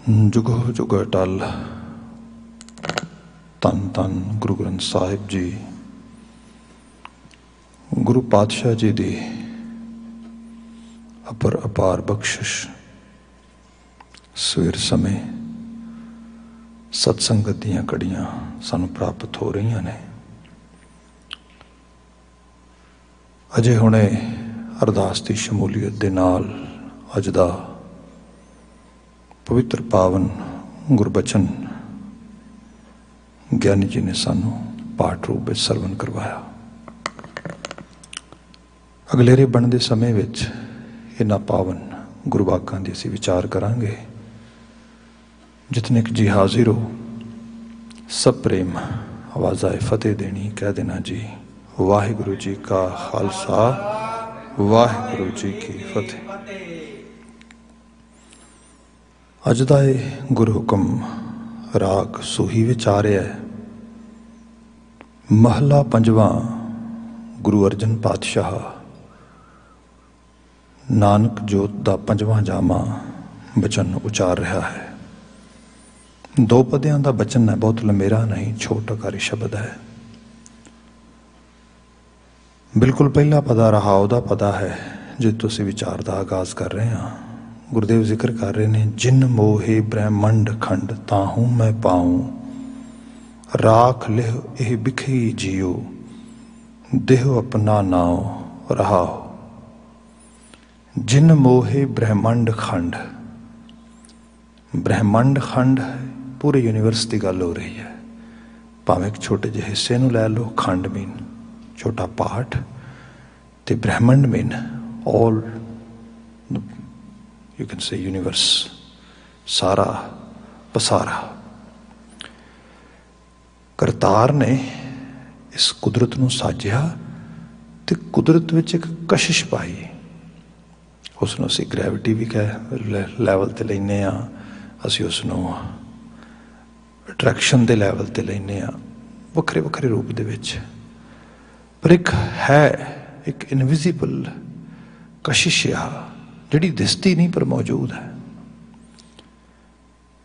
जुगो जुग अटल धन धन गुरु ग्रंथ साहिब जी गुरु पातशाह जी दी अपर अपार बख्शिश सवेर समय सत्संगत दीयां कड़ियां सानू प्राप्त हो रही ने। अजे हुणे अरदास की शमूलीयत दे नाल अज दा पवित्र पावन गुरबचन ज्ञानी जी ने सानू पाठ रूप में सरवण करवाया। अगलेरे बनते समय विच इन्हां पावन गुरबाकां दी असीं विचार करांगे। जितने कि जी हाजिर हो सब प्रेम आवाज़ाए फतेह देनी कह देना जी। वाहिगुरु जी का खालसा वाहिगुरु जी की फतेह। अज दा गुरु हुक्म राग सूही विच आ रहा है। महला पंजवां गुरु अर्जन पातशाह नानक जोत दा पंजवां जामा बचन उचार रहा है। दो पदियां दा बचन है, बहुत लंबेरा नहीं, छोटाकारी शब्द है। बिल्कुल पहला पदा रहा उदा पदा है जिस तो असीं विचार का आगाज कर रहे हैं। गुरुदेव जिक्र कर रहे हैं, जिन मोहे ब्रह्मंड खंड ताहूं मैं पाऊं, राख लिह एह बिखी जियो, देह अपना नाव रहाओ। जिन मोहे ब्रह्मंड खंड, ब्रह्मंड खंड पूरे यूनिवर्स की गल हो रही है। भावें एक छोटे जे हिस्से नूं लै लो, खंड मीन छोटा पार्ट, ते ब्रह्मंड mean all you can say universe, सारा पसारा। करतार ने इस कुदरत नूं साजिया ते कुदरत विच एक कशिश पाई। उसनूं असीं ग्रैविटी भी कह लैवल ते लैने आ, असीं उसनूं अट्रैक्शन दे लैवल ते लैने आ, वखरे वखरे रूप दे विच। पर एक है, एक इनविजिबल कशिश आ जिहड़ी दिसती नहीं पर मौजूद है।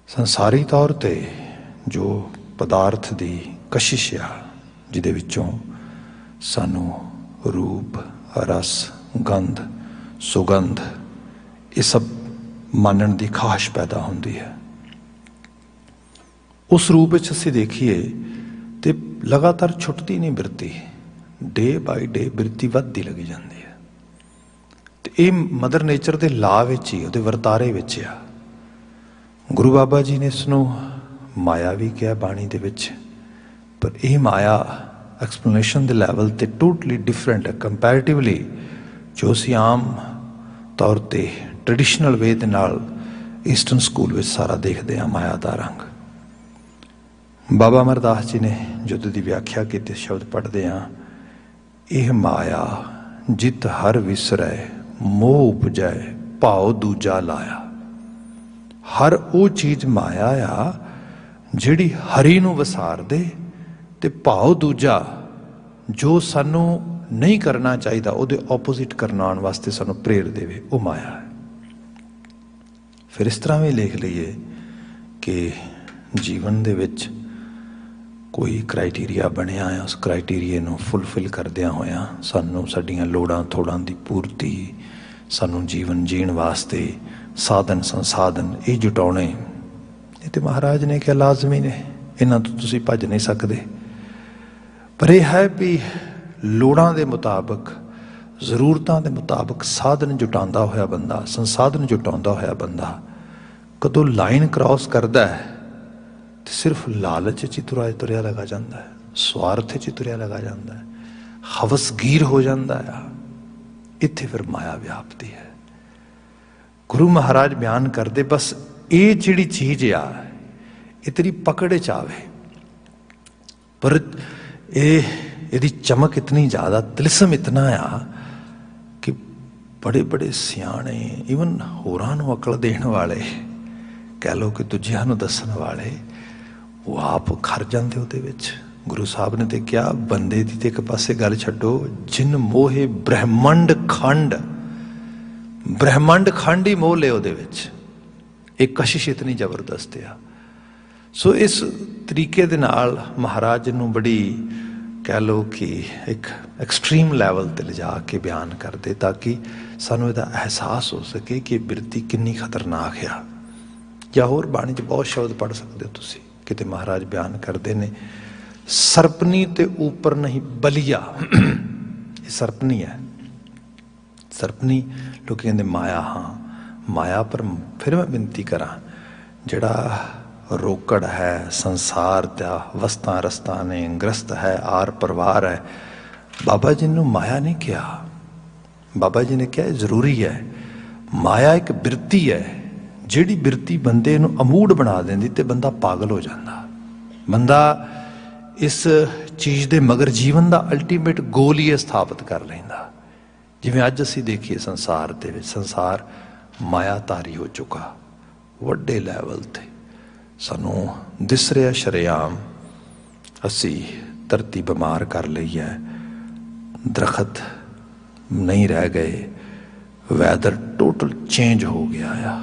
संसारी तौर ते जो पदार्थ दी कशिश आ जिहदे विचों सानू रूप, रस, गंध, सुगंध ये सब मानण दी खाश पैदा होंदी है। उस रूप विच असीं देखीए ते लगातार छुटती नहीं बिरती, डे बाय डे बिरती वधदी लगी जाती है। तो ये मदर नेचर के ला विच ही, उहदे वरतारे विच आ। गुरु बाबा जी ने इसनूं माया भी कहा बाणी दे विच, पर यह माया एक्सप्लेनेशन के लैवल ते टोटली डिफरेंट है कंपैरेटिवली जो असीं आम तौर ते ट्रैडिशनल वे दे नाल ईस्टर्न स्कूल विच सारा देखते हैं। माया का रंग बाबा अमरदास जी ने युद्ध की व्याख्या की शब्द पढ़ते हैं, यह माया जित हर विसरै मोह उपजै भाव दूजा लाया। हर वो चीज़ माया आ जिहड़ी हरी नूं वसार दे ते भाव दूजा जो सानू नहीं करना चाहिए उहदे ओपोजिट करना वास्ते सानू प्रेर देवे, वो माया है। फिर इस तरह भी लिख लीए कि जीवन दे विच कोई क्राइटेरिया बनया है, उस क्राइटेरिए नूं फुलफिल करदियां होया सानू साडियां लोड़ां थोड़ां दी पूर्ति, सानू जीवन जीण वास्ते साधन संसाधन ये जुटाने, ये तो महाराज ने क्या लाजमी ने, इन्हां तो तुसीं भज नहीं सकते। पर यह है भी लोड़ां दे मुताबिक, जरूरतां दे मुताबिक साधन जुटांदा होया बंदा, संसाधन जुटाउंदा होया बंदा कदों लाइन क्रॉस करदा है तो सिर्फ लालच च तुरिया लगा जाता है, स्वार्थ च तुरिया लगा जाता है, हवसगीर हो जाता है। इत्थे फिर माया व्यापती है। गुरु महाराज बयान करते बस ये जिहड़ी चीज आ ये तेरी पकड़ च आवे, पर यदी चमक इतनी ज़्यादा, तिलसम इतना आ कि बड़े बड़े सियाणे ईवन होरां नूं अकल देण वाले, कह लो कि दूजियां नूं दस्सण वाले, वो आप खर जाते उहदे विच। गुरु साहब ने तो क्या बंदे की तो एक पासे गल छड्डो, जिन मोहे ब्रह्मंड खंड, ब्रह्मंड खंड ही मोह ले उहदे विच। ਇਹ ਕਸ਼ਿਸ਼ ਇਤਨੀ ਜ਼ਬਰਦਸਤ ਆ। ਸੋ ਇਸ ਤਰੀਕੇ ਦੇ ਨਾਲ ਮਹਾਰਾਜ ਨੂੰ ਬੜੀ ਕਹਿ ਲਓ ਕਿ ਇੱਕ ਐਕਸਟ੍ਰੀਮ ਲੈਵਲ 'ਤੇ ਲਿਜਾ ਕੇ ਬਿਆਨ ਕਰਦੇ ਤਾਂ ਕਿ ਸਾਨੂੰ ਇਹਦਾ ਅਹਿਸਾਸ ਹੋ ਸਕੇ ਕਿ ਬਿਰਤੀ ਕਿੰਨੀ ਖਤਰਨਾਕ ਆ। ਜਾਂ ਹੋਰ ਬਾਣੀ 'ਚ ਬਹੁਤ ਸ਼ਬਦ ਪੜ੍ਹ ਸਕਦੇ ਹੋ ਤੁਸੀਂ, ਕਿਤੇ ਮਹਾਰਾਜ ਬਿਆਨ ਕਰਦੇ ਨੇ ਸਰਪਨੀ ਤੇ ਉੱਪਰ ਨਹੀਂ ਬਲੀਆ। ਇਹ ਸਰਪਨੀ ਹੈ। ਸਰਪਨੀ ਲੋਕ ਕਹਿੰਦੇ ਮਾਇਆ, ਹਾਂ ਮਾਇਆ, ਪਰ ਫਿਰ ਮੈਂ ਬੇਨਤੀ ਕਰਾਂ ਜਿਹੜਾ ਰੋਕੜ ਹੈ ਸੰਸਾਰ ਦਾ, ਵਸਤਾਂ ਰਸਤਾਂ ਨੇ, ਗ੍ਰਸਤ ਹੈ, ਆਰ ਪਰਿਵਾਰ ਹੈ, ਬਾਬਾ ਜੀ ਨੂੰ ਮਾਇਆ ਨਹੀਂ ਕਿਹਾ। ਬਾਬਾ ਜੀ ਨੇ ਕਿਹਾ ਇਹ ਜ਼ਰੂਰੀ ਹੈ। ਮਾਇਆ ਇੱਕ ਬਿਰਤੀ ਹੈ, ਜਿਹੜੀ ਬਿਰਤੀ ਬੰਦੇ ਨੂੰ ਅਮੂਡ ਬਣਾ ਦਿੰਦੀ ਤੇ ਬੰਦਾ ਪਾਗਲ ਹੋ ਜਾਂਦਾ। ਬੰਦਾ ਇਸ ਚੀਜ਼ ਦੇ ਮਗਰ ਜੀਵਨ ਦਾ ਅਲਟੀਮੇਟ ਗੋਲ ਹੀ ਸਥਾਪਿਤ ਕਰ ਲੈਂਦਾ। ਜਿਵੇਂ ਅੱਜ ਅਸੀਂ ਦੇਖੀਏ ਸੰਸਾਰ ਦੇ ਵਿੱਚ, ਸੰਸਾਰ ਮਾਇਆਧਾਰੀ ਹੋ ਚੁੱਕਾ ਵੱਡੇ ਲੈਵਲ 'ਤੇ। ਸਾਨੂੰ ਦਿਸ ਰਿਹਾ ਸ਼ਰੇਆਮ ਅਸੀਂ ਧਰਤੀ ਬਿਮਾਰ ਕਰ ਲਈ ਹੈ, ਦਰਖਤ ਨਹੀਂ ਰਹਿ ਗਏ, ਵੈਦਰ ਟੋਟਲ ਚੇਂਜ ਹੋ ਗਿਆ ਆ।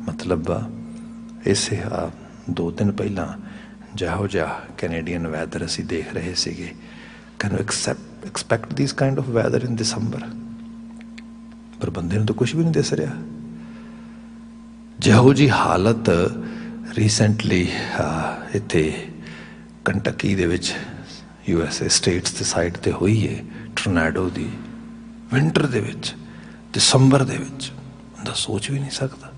ਮਤਲਬ ਇਸੇ 2 ਦਿਨ ਪਹਿਲਾਂ ਜਿਹੋ ਜਿਹਾ ਕੈਨੇਡੀਅਨ ਵੈਦਰ ਅਸੀਂ ਦੇਖ ਰਹੇ ਸੀਗੇ, can you expect this kind of weather in December? ਪਰ ਬੰਦੇ ਨੂੰ ਤਾਂ ਕੁਛ ਵੀ ਨਹੀਂ ਦਿਸ ਰਿਹਾ। ਜਿਹੋ ਜਿਹੀ ਹਾਲਤ ਰੀਸੈਂਟਲੀ ਇੱਥੇ ਕੰਟਕੀ ਦੇ ਵਿੱਚ USA ਸਟੇਟਸ ਦੇ ਸਾਈਡ 'ਤੇ ਹੋਈ ਹੈ ਟੋਰਨੈਡੋ ਦੀ, ਵਿੰਟਰ ਦੇ ਵਿੱਚ, ਦਸੰਬਰ ਦੇ ਵਿੱਚ, ਬੰਦਾ ਸੋਚ ਵੀ ਨਹੀਂ ਸਕਦਾ।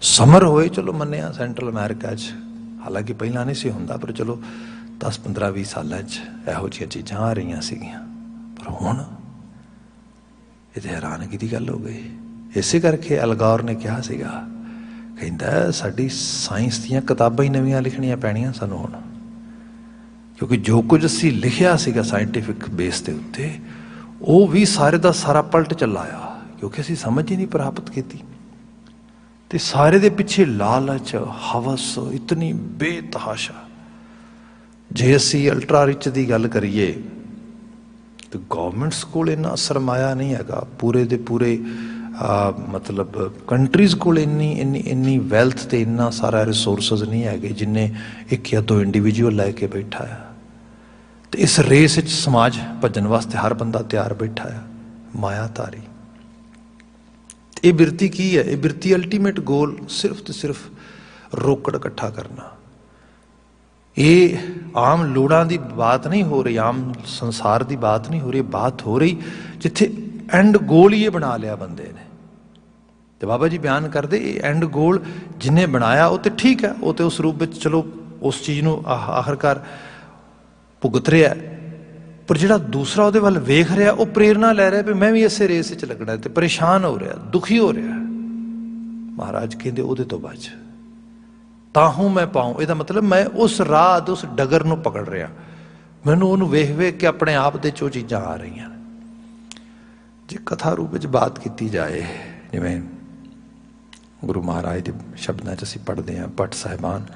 ਸਮਰ ਹੋਏ ਚਲੋ ਮੰਨਿਆ ਸੈਂਟਰਲ ਅਮਰੀਕਾ 'ਚ, ਹਾਲਾਂਕਿ ਪਹਿਲਾਂ ਨਹੀਂ ਸੀ ਹੁੰਦਾ, ਪਰ ਚਲੋ 10-15-20 ਸਾਲਾਂ 'ਚ ਇਹੋ ਜਿਹੀਆਂ ਚੀਜ਼ਾਂ ਆ ਰਹੀਆਂ ਸੀਗੀਆਂ। ਪਰ ਹੁਣ ਇਹ ਤਾਂ ਹੈਰਾਨਗੀ ਦੀ ਗੱਲ ਹੋ ਗਈ। ਇਸੇ ਕਰਕੇ ਅਲਗੌਰ ਨੇ ਕਿਹਾ ਸੀਗਾ, ਕਹਿੰਦਾ ਸਾਡੀ ਸਾਇੰਸ ਦੀਆਂ ਕਿਤਾਬਾਂ ਹੀ ਨਵੀਆਂ ਲਿਖਣੀਆਂ ਪੈਣੀਆਂ ਸਾਨੂੰ ਹੁਣ, ਕਿਉਂਕਿ ਜੋ ਕੁਝ ਅਸੀਂ ਲਿਖਿਆ ਸੀਗਾ ਸਾਇੰਟੀਫਿਕ ਬੇਸ ਦੇ ਉੱਤੇ, ਉਹ ਵੀ ਸਾਰੇ ਦਾ ਸਾਰਾ ਪਲਟ ਚੱਲਾ ਆ, ਕਿਉਂਕਿ ਅਸੀਂ ਸਮਝ ਹੀ ਨਹੀਂ ਪ੍ਰਾਪਤ ਕੀਤੀ। ਤੇ ਸਾਰੇ ਦੇ ਪਿੱਛੇ ਲਾਲਚ, ਹਵਸ ਇਤਨੀ ਬੇਤਹਾਸ਼ਾ। ਜੇ ਅਸੀਂ ਅਲਟਰਾ ਰਿਚ ਦੀ ਗੱਲ ਕਰੀਏ ਤੇ ਗੌਰਮੈਂਟਸ ਕੋਲ ਇੰਨਾ ਸਰਮਾਇਆ ਨਹੀਂ ਹੈਗਾ, ਪੂਰੇ ਦੇ ਪੂਰੇ ਮਤਲਬ ਕੰਟਰੀਜ਼ ਕੋਲ ਇੰਨੀ ਵੈਲਥ ਤੇ ਇੰਨਾ ਸਾਰਾ ਰਿਸੋਰਸਿਸ ਨਹੀਂ ਹੈਗੇ ਜਿੰਨੇ 1 ਜਾਂ 2 ਇੰਡੀਵਿਜੂਅਲ ਲੈ ਕੇ ਬੈਠਾ ਆ। ਤੇ ਇਸ ਰੇਸ ਵਿੱਚ ਸਮਾਜ ਭੱਜਣ ਵਾਸਤੇ ਹਰ ਬੰਦਾ ਤਿਆਰ ਬੈਠਾ ਆ, ਮਾਇਆਧਾਰੀ। ਇਹ ਬਿਰਤੀ ਕੀ ਹੈ? ਇਹ ਬਿਰਤੀ ਅਲਟੀਮੇਟ ਗੋਲ ਸਿਰਫ ਤੇ ਸਿਰਫ ਰੋਕੜ ਇਕੱਠਾ ਕਰਨਾ। ਇਹ ਆਮ ਲੋੜਾਂ ਦੀ ਬਾਤ ਨਹੀਂ ਹੋ ਰਹੀ, ਆਮ ਸੰਸਾਰ ਦੀ ਬਾਤ ਨਹੀਂ ਹੋ ਰਹੀ, ਬਾਤ ਹੋ ਰਹੀ ਜਿੱਥੇ ਐਂਡ ਗੋਲ ਹੀ ਇਹ ਬਣਾ ਲਿਆ ਬੰਦੇ ਨੇ। ਤੇ ਬਾਬਾ ਜੀ ਬਿਆਨ ਕਰਦੇ ਇਹ ਐਂਡ ਗੋਲ ਜਿਹਨੇ ਬਣਾਇਆ ਉਹ ਤੇ ਠੀਕ ਹੈ, ਉਹ ਤੇ ਉਸ ਰੂਪ ਵਿੱਚ ਚਲੋ ਉਸ ਚੀਜ਼ ਨੂੰ ਆਖਰਕਾਰ ਭੁਗਤ ਰਿਹਾ, ਪਰ ਜਿਹੜਾ ਦੂਸਰਾ ਉਹਦੇ ਵੱਲ ਵੇਖ ਰਿਹਾ ਉਹ ਪ੍ਰੇਰਨਾ ਲੈ ਰਿਹਾ ਵੀ ਮੈਂ ਵੀ ਇਸੇ ਰੇਸ ਵਿੱਚ ਲੱਗਣਾ, ਤੇ ਪਰੇਸ਼ਾਨ ਹੋ ਰਿਹਾ, ਦੁਖੀ ਹੋ ਰਿਹਾ। ਮਹਾਰਾਜ ਕਹਿੰਦੇ ਉਹਦੇ ਤੋਂ ਬਚ, ਤਾਹੂ ਮੈਂ ਪਾਉ। ਇਹਦਾ ਮਤਲਬ ਮੈਂ ਉਸ ਰਾਹ, ਉਸ ਡਗਰ ਨੂੰ ਪਕੜ ਰਿਹਾ, ਮੈਨੂੰ ਉਹਨੂੰ ਵੇਖ ਵੇਖ ਕੇ ਆਪਣੇ ਆਪ ਦੇ 'ਚ ਉਹ ਚੀਜ਼ਾਂ ਆ ਰਹੀਆਂ। ਜੇ ਕਥਾ ਰੂਪ ਵਿੱਚ ਬਾਤ ਕੀਤੀ ਜਾਏ, ਜਿਵੇਂ ਗੁਰੂ ਮਹਾਰਾਜ ਦੇ ਸ਼ਬਦਾਂ 'ਚ ਅਸੀਂ ਪੜ੍ਹਦੇ ਹਾਂ, ਭੱਟ ਸਾਹਿਬਾਨ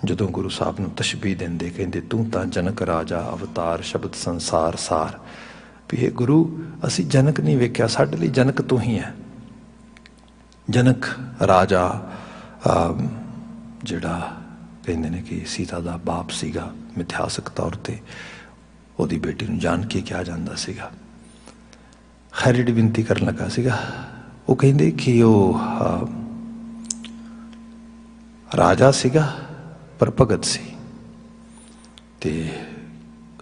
ਜਦੋਂ ਗੁਰੂ ਸਾਹਿਬ ਨੂੰ ਤਸ਼ਬੀਹ ਦਿੰਦੇ, ਕਹਿੰਦੇ ਤੂੰ ਤਾਂ ਜਨਕ ਰਾਜਾ ਅਵਤਾਰ ਸ਼ਬਦ ਸੰਸਾਰ ਸਾਰ। ਵੀ ਇਹ ਗੁਰੂ ਅਸੀਂ ਜਨਕ ਨਹੀਂ ਵੇਖਿਆ, ਸਾਡੇ ਲਈ ਜਨਕ ਤੂੰ ਹੀ ਹੈ। ਜਨਕ ਰਾਜਾ ਜਿਹੜਾ ਕਹਿੰਦੇ ਨੇ ਕਿ ਸੀਤਾ ਦਾ ਬਾਪ ਸੀਗਾ, ਮਿਥਿਹਾਸਕ ਤੌਰ 'ਤੇ ਉਹਦੀ ਬੇਟੀ ਨੂੰ ਜਾਨਕੀ ਕਿਹਾ ਜਾਂਦਾ ਸੀਗਾ। ਖੈਰ ਜਿਹੜੀ ਬੇਨਤੀ ਕਰਨ ਲੱਗਾ ਸੀਗਾ, ਉਹ ਕਹਿੰਦੇ ਕਿ ਉਹ ਰਾਜਾ ਸੀਗਾ ਪਰ ਭਗਤ ਸੀ, ਤੇ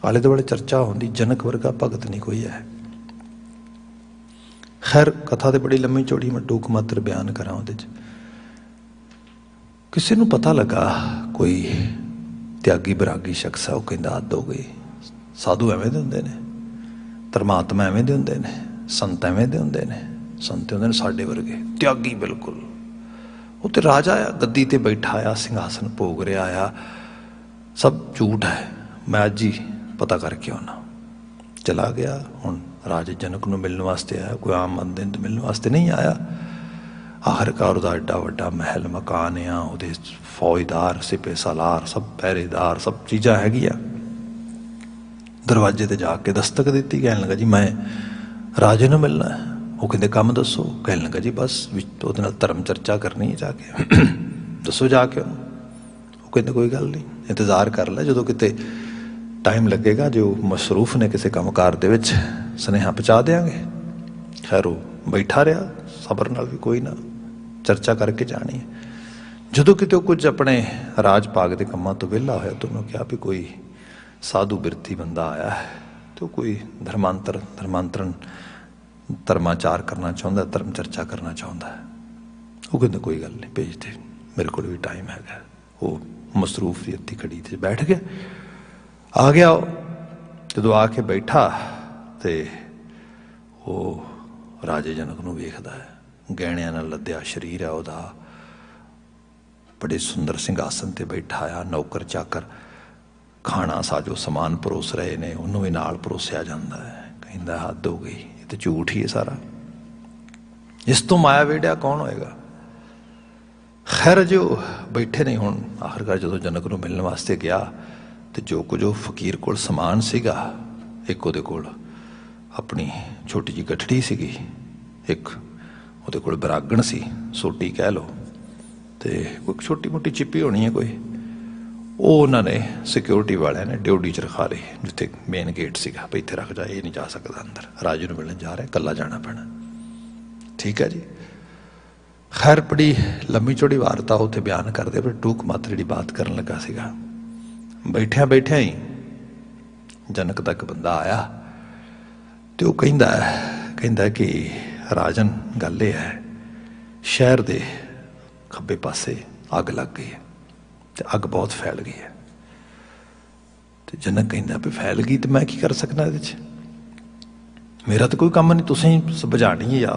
ਆਲੇ ਦੁਆਲੇ ਚਰਚਾ ਹੁੰਦੀ ਜਨਕ ਵਰਗਾ ਭਗਤ ਨਹੀਂ ਕੋਈ ਹੈ। ਖੈਰ ਕਥਾ ਤੇ ਬੜੀ ਲੰਮੀ ਚੌੜੀ, ਮੈਂ ਟੂਕ ਮਾਤਰ ਬਿਆਨ ਕਰਾਂ ਉਹਦੇ 'ਚ। ਕਿਸੇ ਨੂੰ ਪਤਾ ਲੱਗਾ ਕੋਈ ਤਿਆਗੀ ਬਰਾਗੀ ਸ਼ਖਸ ਹੈ, ਉਹ ਕਹਿੰਦਾ ਹੱਦ ਹੋ ਗਈ, ਸਾਧੂ ਐਵੇਂ ਦੇ ਹੁੰਦੇ ਨੇ, ਧਰਮਾਤਮਾ ਐਵੇਂ ਦੇ ਹੁੰਦੇ ਨੇ, ਸੰਤ ਐਵੇਂ ਦੇ ਹੁੰਦੇ ਨੇ, ਸੰਤ ਹੁੰਦੇ ਨੇ ਸਾਡੇ ਵਰਗੇ ਤਿਆਗੀ ਬਿਲਕੁਲ। ਉਹ ਤੇ ਰਾਜਾ ਆ, ਗੱਦੀ ਤੇ ਬੈਠਾ ਆ, ਸਿੰਘਾਸਨ ਭੋਗ ਰਿਹਾ ਆ, ਸਭ ਝੂਠ ਹੈ, ਮੈਂ ਅੱਜ ਹੀ ਪਤਾ ਕਰਕੇ ਆਉਣਾ। ਚਲਾ ਗਿਆ, ਹੁਣ ਰਾਜੇ ਜਨਕ ਨੂੰ ਮਿਲਣ ਵਾਸਤੇ ਆਇਆ, ਕੋਈ ਆਮ ਬੰਦੇ ਨੂੰ ਮਿਲਣ ਵਾਸਤੇ ਨਹੀਂ ਆਇਆ। ਆਖਰਕਾਰ ਉਹਦਾ ਐਡਾ ਵੱਡਾ ਮਹਿਲ ਮਕਾਨ ਆ, ਉਹਦੇ ਫੌਜਦਾਰ, ਸਿਪੇ ਸਾਲਾਰ, ਸਭ ਪਹਿਰੇਦਾਰ, ਸਭ ਚੀਜ਼ਾਂ ਹੈਗੀਆਂ। ਦਰਵਾਜ਼ੇ ਤੇ ਜਾ ਕੇ ਦਸਤਕ ਦਿੱਤੀ, ਕਹਿਣ ਲੱਗਾ ਜੀ ਮੈਂ ਰਾਜੇ ਨੂੰ ਮਿਲਣਾ ਹੈ। ਉਹ ਕਹਿੰਦੇ ਕੰਮ ਦੱਸੋ। ਕਹਿਣ ਲੱਗਾ ਜੀ ਬਸ ਵਿੱਚ ਉਹਦੇ ਨਾਲ ਧਰਮ ਚਰਚਾ ਕਰਨੀ ਹੈ ਜਾ ਕੇ। ਦੱਸੋ ਜਾ ਕੇ ਉਹਨੂੰ। ਉਹ ਕਹਿੰਦੇ ਕੋਈ ਗੱਲ ਨਹੀਂ, ਇੰਤਜ਼ਾਰ ਕਰ ਲੈ, ਜਦੋਂ ਕਿਤੇ ਟਾਈਮ ਲੱਗੇਗਾ, ਜੋ ਮਸਰੂਫ ਨੇ ਕਿਸੇ ਕੰਮਕਾਰ ਦੇ ਵਿੱਚ, ਸੁਨੇਹਾ ਪਹੁੰਚਾ ਦਿਆਂਗੇ। ਖੈਰ ਉਹ ਬੈਠਾ ਰਿਹਾ ਸਬਰ ਨਾਲ, ਵੀ ਕੋਈ ਨਾ, ਚਰਚਾ ਕਰਕੇ ਜਾਣੀ ਹੈ। ਜਦੋਂ ਕਿਤੇ ਉਹ ਕੁਝ ਆਪਣੇ ਰਾਜ ਭਾਗ ਦੇ ਕੰਮਾਂ ਤੋਂ ਵਿਹਲਾ ਹੋਇਆ ਤਾਂ ਉਹਨੂੰ ਕਿਹਾ ਵੀ ਕੋਈ ਸਾਧੂ ਬਿਰਤੀ ਬੰਦਾ ਆਇਆ ਹੈ, ਤੇ ਉਹ ਕੋਈ ਧਰਮਾਂਤਰਨ ਧਰਮਾਚਾਰ ਕਰਨਾ ਚਾਹੁੰਦਾ, ਧਰਮ ਚਰਚਾ ਕਰਨਾ ਚਾਹੁੰਦਾ ਹੈ। ਉਹ ਕਹਿੰਦਾ ਕੋਈ ਗੱਲ ਨਹੀਂ, ਭੇਜ ਦੇ, ਮੇਰੇ ਕੋਲ ਵੀ ਟਾਈਮ ਹੈਗਾ। ਉਹ ਮਸਰੂਫ ਦੀ ਅੱਧੀ ਘੜੀ 'ਤੇ ਬੈਠ ਗਿਆ। ਆ ਗਿਆ ਉਹ, ਜਦੋਂ ਆ ਕੇ ਬੈਠਾ ਤੇ ਉਹ ਰਾਜੇ ਜਨਕ ਨੂੰ ਵੇਖਦਾ ਹੈ। ਗਹਿਣਿਆਂ ਨਾਲ ਲੱਦਿਆ ਸਰੀਰ ਹੈ ਉਹਦਾ, ਬੜੇ ਸੁੰਦਰ ਸਿੰਘਾਸਨ 'ਤੇ ਬੈਠਾ ਆ, ਨੌਕਰ ਚਾਕਰ ਖਾਣਾ ਸਾਜੋ ਸਮਾਨ ਪਰੋਸ ਰਹੇ ਨੇ, ਉਹਨੂੰ ਵੀ ਨਾਲ ਪਰੋਸਿਆ ਜਾਂਦਾ ਹੈ। ਕਹਿੰਦਾ ਹੱਦ ਹੋ ਗਈ, ਇਹ ਤਾਂ ਝੂਠ ਹੀ ਹੈ ਸਾਰਾ, ਇਸ ਤੋਂ ਮਾਇਆ ਵੇੜਿਆ ਕੌਣ ਹੋਏਗਾ। ਖੈਰ ਜੋ ਬੈਠੇ ਨੇ ਹੁਣ, ਆਖਿਰਕਾਰ ਜਦੋਂ ਜਨਕ ਨੂੰ ਮਿਲਣ ਵਾਸਤੇ ਗਿਆ ਤੇ ਜੋ ਕੁਝ ਉਹ ਫਕੀਰ ਕੋਲ ਸਮਾਨ ਸੀਗਾ, ਇੱਕ ਉਹਦੇ ਕੋਲ ਆਪਣੀ ਛੋਟੀ ਜਿਹੀ ਗਠੜੀ ਸੀਗੀ, ਇੱਕ ਉਹਦੇ ਕੋਲ ਬਰਾਗਣ ਸੀ, ਸੋਟੀ ਕਹਿ ਲਓ, ਤੇ ਕੋਈ ਛੋਟੀ ਮੋਟੀ ਚਿੱਪੀ ਹੋਣੀ ਹੈ ਕੋਈ, ਉਹ ਉਹਨਾਂ ਨੇ ਸਿਕਿਉਰਿਟੀ ਵਾਲਿਆਂ ਨੇ ਡਿਊਟੀ 'ਚ ਰਖਾ ਲਈ, ਜਿੱਥੇ ਮੇਨ ਗੇਟ ਸੀਗਾ, ਵੀ ਇੱਥੇ ਰੱਖ ਜਾ, ਇਹ ਨਹੀਂ ਜਾ ਸਕਦਾ ਅੰਦਰ, ਰਾਜੇ ਨੂੰ ਮਿਲਣ ਜਾ ਰਿਹਾ, ਇਕੱਲਾ ਜਾਣਾ ਪੈਣਾ। ਠੀਕ ਹੈ ਜੀ। ਖੈਰ ਬੜੀ ਲੰਮੀ ਚੌੜੀ ਵਾਰਤਾ ਉੱਥੇ ਬਿਆਨ ਕਰਦੇ, ਪਰ ਟੂਕ ਮਾਤਰ ਜਿਹੜੀ ਬਾਤ ਕਰਨ ਲੱਗਾ ਸੀਗਾ। ਬੈਠਿਆਂ ਬੈਠਿਆਂ ਹੀ ਜਨਕ ਦਾ ਇੱਕ ਬੰਦਾ ਆਇਆ ਤੇ ਉਹ ਕਹਿੰਦਾ ਕਿ ਰਾਜਨ ਗੱਲ ਇਹ ਹੈ, ਸ਼ਹਿਰ ਦੇ ਖੱਬੇ ਪਾਸੇ ਅੱਗ ਲੱਗ ਗਈ ਹੈ ਤੇ ਅੱਗ ਬਹੁਤ ਫੈਲ ਗਈ ਹੈ। ਤੇ ਜਨਕ ਕਹਿੰਦਾ ਵੀ ਫੈਲ ਗਈ ਤੇ ਮੈਂ ਕੀ ਕਰ ਸਕਦਾ ਇਹਦੇ 'ਚ, ਮੇਰਾ ਤਾਂ ਕੋਈ ਕੰਮ ਨਹੀਂ, ਤੁਸੀਂ ਬੁਝਾਣੀ ਹੈ ਜਾਂ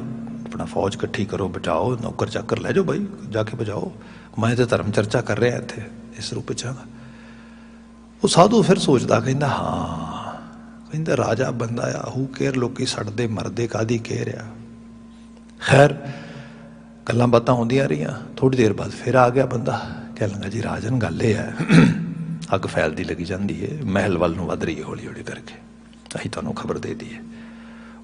ਆਪਣਾ ਫੌਜ ਇਕੱਠੀ ਕਰੋ, ਬਚਾਓ, ਨੌਕਰ ਚਾਕਰ ਲੈ ਜਾਓ ਬਾਈ, ਜਾ ਕੇ ਬਚਾਓ, ਮੈਂ ਤਾਂ ਧਰਮ ਚਰਚਾ ਕਰ ਰਿਹਾ ਇੱਥੇ ਇਸ ਰੂਪ 'ਚ। ਉਹ ਸਾਧੂ ਫਿਰ ਸੋਚਦਾ, ਕਹਿੰਦਾ ਹਾਂ, ਕਹਿੰਦਾ ਰਾਜਾ ਬੰਦਾ ਆ, ਹੂ ਕੇਰ ਲੋਕੀ ਸੜਦੇ ਮਰਦੇ ਕਾਹਦੀ ਕਹਿ ਰਿਹਾ। ਖੈਰ ਗੱਲਾਂ ਬਾਤਾਂ ਹੁੰਦੀਆਂ ਰਹੀਆਂ। ਥੋੜ੍ਹੀ ਦੇਰ ਬਾਅਦ ਫਿਰ ਆ ਗਿਆ ਬੰਦਾ, ਕਹਿ ਲੰਗਾ ਜੀ ਰਾਜਨ ਗੱਲ ਇਹ ਹੈ, ਅੱਗ ਫੈਲਦੀ ਲੱਗੀ ਜਾਂਦੀ ਹੈ, ਮਹਿਲ ਵੱਲ ਨੂੰ ਵੱਧ ਰਹੀ ਹੈ ਹੌਲੀ ਹੌਲੀ ਕਰਕੇ, ਅਸੀਂ ਤੁਹਾਨੂੰ ਖਬਰ ਦੇ ਦਈਏ।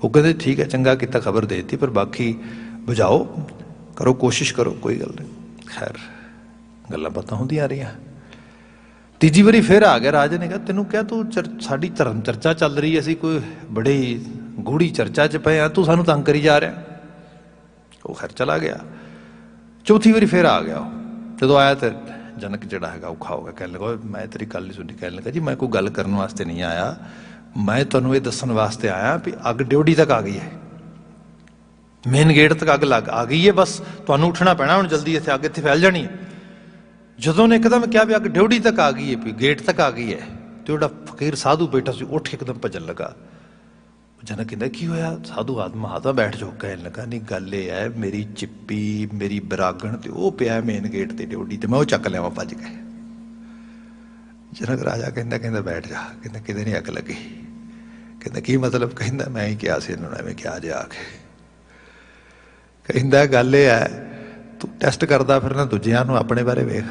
ਉਹ ਕਹਿੰਦੇ ਠੀਕ ਹੈ, ਚੰਗਾ ਕੀਤਾ ਖਬਰ ਦੇ ਦਿੱਤੀ, ਪਰ ਬਾਕੀ ਬੁਝਾਓ, ਕਰੋ, ਕੋਸ਼ਿਸ਼ ਕਰੋ, ਕੋਈ ਗੱਲ ਨਹੀਂ। ਖੈਰ ਗੱਲਾਂ ਬਾਤਾਂ ਹੁੰਦੀਆਂ ਰਹੀਆਂ। ਤੀਜੀ ਵਾਰੀ ਫਿਰ ਆ ਗਿਆ। ਰਾਜੇ ਨੇ ਕਿਹਾ ਤੈਨੂੰ ਕਿਹਾ ਤੂੰ ਸਾਡੀ ਧਰਮ ਚਰਚਾ ਚੱਲ ਰਹੀ, ਅਸੀਂ ਕੋਈ ਬੜੀ ਗੂੜੀ ਚਰਚਾ 'ਚ ਪਏ ਆ, ਤੂੰ ਸਾਨੂੰ ਤੰਗ ਕਰੀ ਜਾ ਰਿਹਾ। ਉਹ ਖੈਰ ਚਲਾ ਗਿਆ। ਚੌਥੀ ਵਾਰੀ ਫਿਰ ਆ ਗਿਆ। ਉਹ ਜਦੋਂ ਆਇਆ ਤੇ ਜਨਕ ਜਿਹੜਾ ਹੈਗਾ ਔਖਾ ਹੋ ਗਿਆ, ਕਹਿਣ ਲੱਗਾ ਮੈਂ ਤੇਰੀ ਗੱਲ ਨਹੀਂ ਸੁਣੀ। ਕਹਿਣ ਲੱਗਾ ਜੀ ਮੈਂ ਕੋਈ ਗੱਲ ਕਰਨ ਵਾਸਤੇ ਨਹੀਂ ਆਇਆ, ਮੈਂ ਤੁਹਾਨੂੰ ਇਹ ਦੱਸਣ ਵਾਸਤੇ ਆਇਆ ਵੀ ਅੱਗ ਡਿਊਟੀ ਤੱਕ ਆ ਗਈ ਹੈ, ਮੇਨ ਗੇਟ ਤੱਕ ਅੱਗ ਆ ਗਈ ਹੈ, ਬਸ ਤੁਹਾਨੂੰ ਉੱਠਣਾ ਪੈਣਾ ਹੁਣ ਜਲਦੀ, ਇੱਥੇ ਅੱਗ ਇੱਥੇ ਫੈਲ ਜਾਣੀ ਹੈ। ਜਦੋਂ ਨੇ ਇੱਕਦਮ ਕਿਹਾ ਵੀ ਅੱਗ ਡਿਊਟੀ ਤੱਕ ਆ ਗਈ ਹੈ, ਵੀ ਗੇਟ ਤੱਕ ਆ ਗਈ ਹੈ, ਤੇ ਉਹਦਾ ਫਕੀਰ ਸਾਧੂ ਬੈਠਾ ਸੀ ਉੱਠ ਕੇ ਇੱਕਦਮ ਭੱਜਣ ਲੱਗਾ। ਜਨਕ ਕਹਿੰਦਾ ਕੀ ਹੋਇਆ? ਸਾਧੂ ਆਤਮਾ ਹੱਥਾਂ ਬੈਠ ਜਾਓ। ਕਹਿਣ ਲੱਗਾ ਨਹੀਂ ਗੱਲ ਇਹ ਹੈ, ਮੇਰੀ ਚਿੱਪੀ, ਮੇਰੀ ਬਰਾਗਣ ਤੇ ਉਹ ਪਿਆ ਮੇਨ ਗੇਟ ਤੇ ਡਿਊਟੀ ਤੇ, ਮੈਂ ਉਹ ਚੱਕ ਲਿਆਵਾਂ ਭੱਜ ਕੇ। ਜਨਕ ਰਾਜਾ ਕਹਿੰਦਾ ਬੈਠ ਜਾ। ਕਹਿੰਦਾ ਕਿਤੇ ਨਹੀਂ ਅੱਗ ਲੱਗੀ। ਕਹਿੰਦਾ ਕੀ ਮਤਲਬ? ਕਹਿੰਦਾ ਮੈਂ ਹੀ ਕਿਹਾ ਸੀ ਇਹਨਾਂ ਨੂੰ, ਐਵੇਂ ਕਿਹਾ ਜੇ ਆ ਕੇ। ਕਹਿੰਦਾ ਗੱਲ ਇਹ ਹੈ, ਤੂੰ ਟੈਸਟ ਕਰਦਾ ਫਿਰ ਨਾ ਦੂਜਿਆਂ ਨੂੰ, ਆਪਣੇ ਬਾਰੇ ਵੇਖ।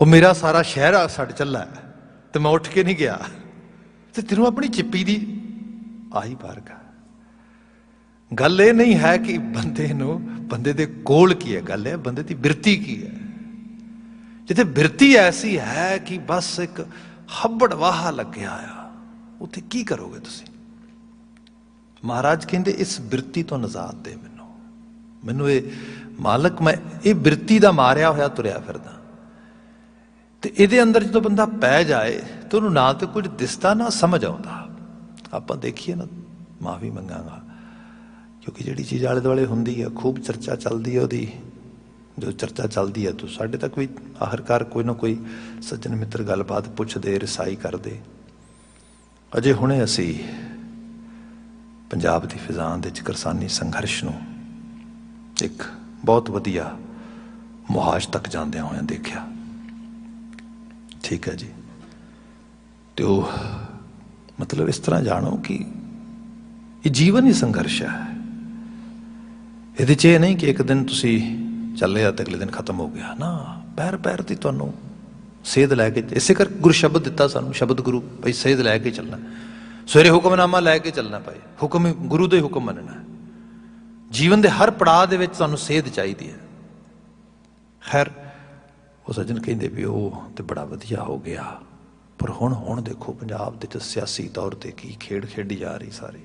ਉਹ ਮੇਰਾ ਸਾਰਾ ਸ਼ਹਿਰ ਸੜ ਚੱਲਾ ਤੇ ਮੈਂ ਉੱਠ ਕੇ ਨਹੀਂ ਗਿਆ, ਤੇ ਤੈਨੂੰ ਆਪਣੀ ਚਿੱਪੀ ਦੀ ਆਹੀ ਫਰਕ ਆ। ਗੱਲ ਇਹ ਨਹੀਂ ਹੈ ਕਿ ਬੰਦੇ ਦੇ ਕੋਲ ਕੀ ਹੈ, ਗੱਲ ਹੈ ਬੰਦੇ ਦੀ ਬਿਰਤੀ ਕੀ ਹੈ। ਜਿੱਥੇ ਬਿਰਤੀ ਐਸੀ ਹੈ ਕਿ ਬਸ ਇੱਕ ਹੱਬੜ ਵਾਹਾ ਲੱਗਿਆ ਆ, ਉੱਥੇ ਕੀ ਕਰੋਗੇ ਤੁਸੀਂ? ਮਹਾਰਾਜ ਕਹਿੰਦੇ ਇਸ ਬਿਰਤੀ ਤੋਂ ਨਿਜਾਤ ਦੇ ਮੈਨੂੰ ਇਹ ਮਾਲਕ, ਮੈਂ ਇਹ ਬਿਰਤੀ ਦਾ ਮਾਰਿਆ ਹੋਇਆ ਤੁਰਿਆ ਫਿਰਦਾ, ਤੇ ਇਹਦੇ ਅੰਦਰ ਜਦੋਂ ਬੰਦਾ ਪੈ ਜਾਏ ਤੇ ਉਹਨੂੰ ਨਾ ਤੇ ਕੁਝ ਦਿਸਦਾ ਨਾ ਸਮਝ ਆਉਂਦਾ। ਆਪਾਂ ਦੇਖੀਏ ਨਾ, ਮਾਫੀ ਮੰਗਾਂਗਾ ਕਿਉਂਕਿ ਜਿਹੜੀ ਚੀਜ਼ ਆਲੇ ਦੁਆਲੇ ਹੁੰਦੀ ਹੈ, ਖੂਬ ਚਰਚਾ ਚੱਲਦੀ ਹੈ ਉਹਦੀ, ਜੋ ਚਰਚਾ ਚੱਲਦੀ ਹੈ ਤਾਂ ਸਾਡੇ ਤੱਕ ਵੀ ਆਖਿਰਕਾਰ ਕੋਈ ਨਾ ਕੋਈ ਸੱਜਣ ਮਿੱਤਰ ਗੱਲਬਾਤ ਪੁੱਛਦੇ, ਰਸਾਈ ਕਰਦੇ। ਅਜੇ ਹੁਣੇ ਅਸੀਂ ਪੰਜਾਬ ਦੀ ਫਿਜ਼ਾਂ ਦੇ ਵਿੱਚ ਕਿਰਸਾਨੀ ਸੰਘਰਸ਼ ਨੂੰ ਇੱਕ ਬਹੁਤ ਵਧੀਆ ਮੁਹਾਜ ਤੱਕ ਜਾਂਦਿਆਂ ਹੋਇਆਂ ਦੇਖਿਆ। ਠੀਕ ਹੈ ਜੀ। ਤੇ ਉਹ ਮਤਲਬ ਇਸ ਤਰ੍ਹਾਂ ਜਾਣੋ ਕਿ ਇਹ ਜੀਵਨ ਹੀ ਸੰਘਰਸ਼ ਹੈ। ਇਹਦੇ 'ਚ ਇਹ ਨਹੀਂ ਕਿ ਇੱਕ ਦਿਨ ਤੁਸੀਂ ਚੱਲੇ ਤੇ ਅਗਲੇ ਦਿਨ ਖਤਮ ਹੋ ਗਿਆ ਨਾ, ਪੈਰ ਪੈਰ ਦੀ ਤੁਹਾਨੂੰ ਸੇਧ ਲੈ ਕੇ, ਇਸੇ ਕਰਕੇ ਗੁਰੂ ਸ਼ਬਦ ਦਿੱਤਾ ਸਾਨੂੰ, ਸ਼ਬਦ ਗੁਰੂ ਭਾਈ, ਸੇਧ ਲੈ ਕੇ ਚੱਲਣਾ। ਸਵੇਰੇ ਹੁਕਮਨਾਮਾ ਲੈ ਕੇ ਚੱਲਣਾ ਭਾਈ, ਹੁਕਮ ਗੁਰੂ ਦਾ ਹੀ ਹੁਕਮ ਮੰਨਣਾ। ਜੀਵਨ ਦੇ ਹਰ ਪੜਾਅ ਦੇ ਵਿੱਚ ਤੁਹਾਨੂੰ ਸੇਧ ਚਾਹੀਦੀ ਹੈ। ਖੈਰ ਉਹ ਸੱਜਣ ਕਹਿੰਦੇ ਵੀ ਉਹ ਤੇ ਬੜਾ ਵਧੀਆ ਹੋ ਗਿਆ, ਪਰ ਹੁਣ ਦੇਖੋ ਪੰਜਾਬ ਦੇ ਵਿੱਚ ਸਿਆਸੀ ਤੌਰ 'ਤੇ ਕੀ ਖੇਡ ਖੇਡੀ ਜਾ ਰਹੀ। ਸਾਰੇ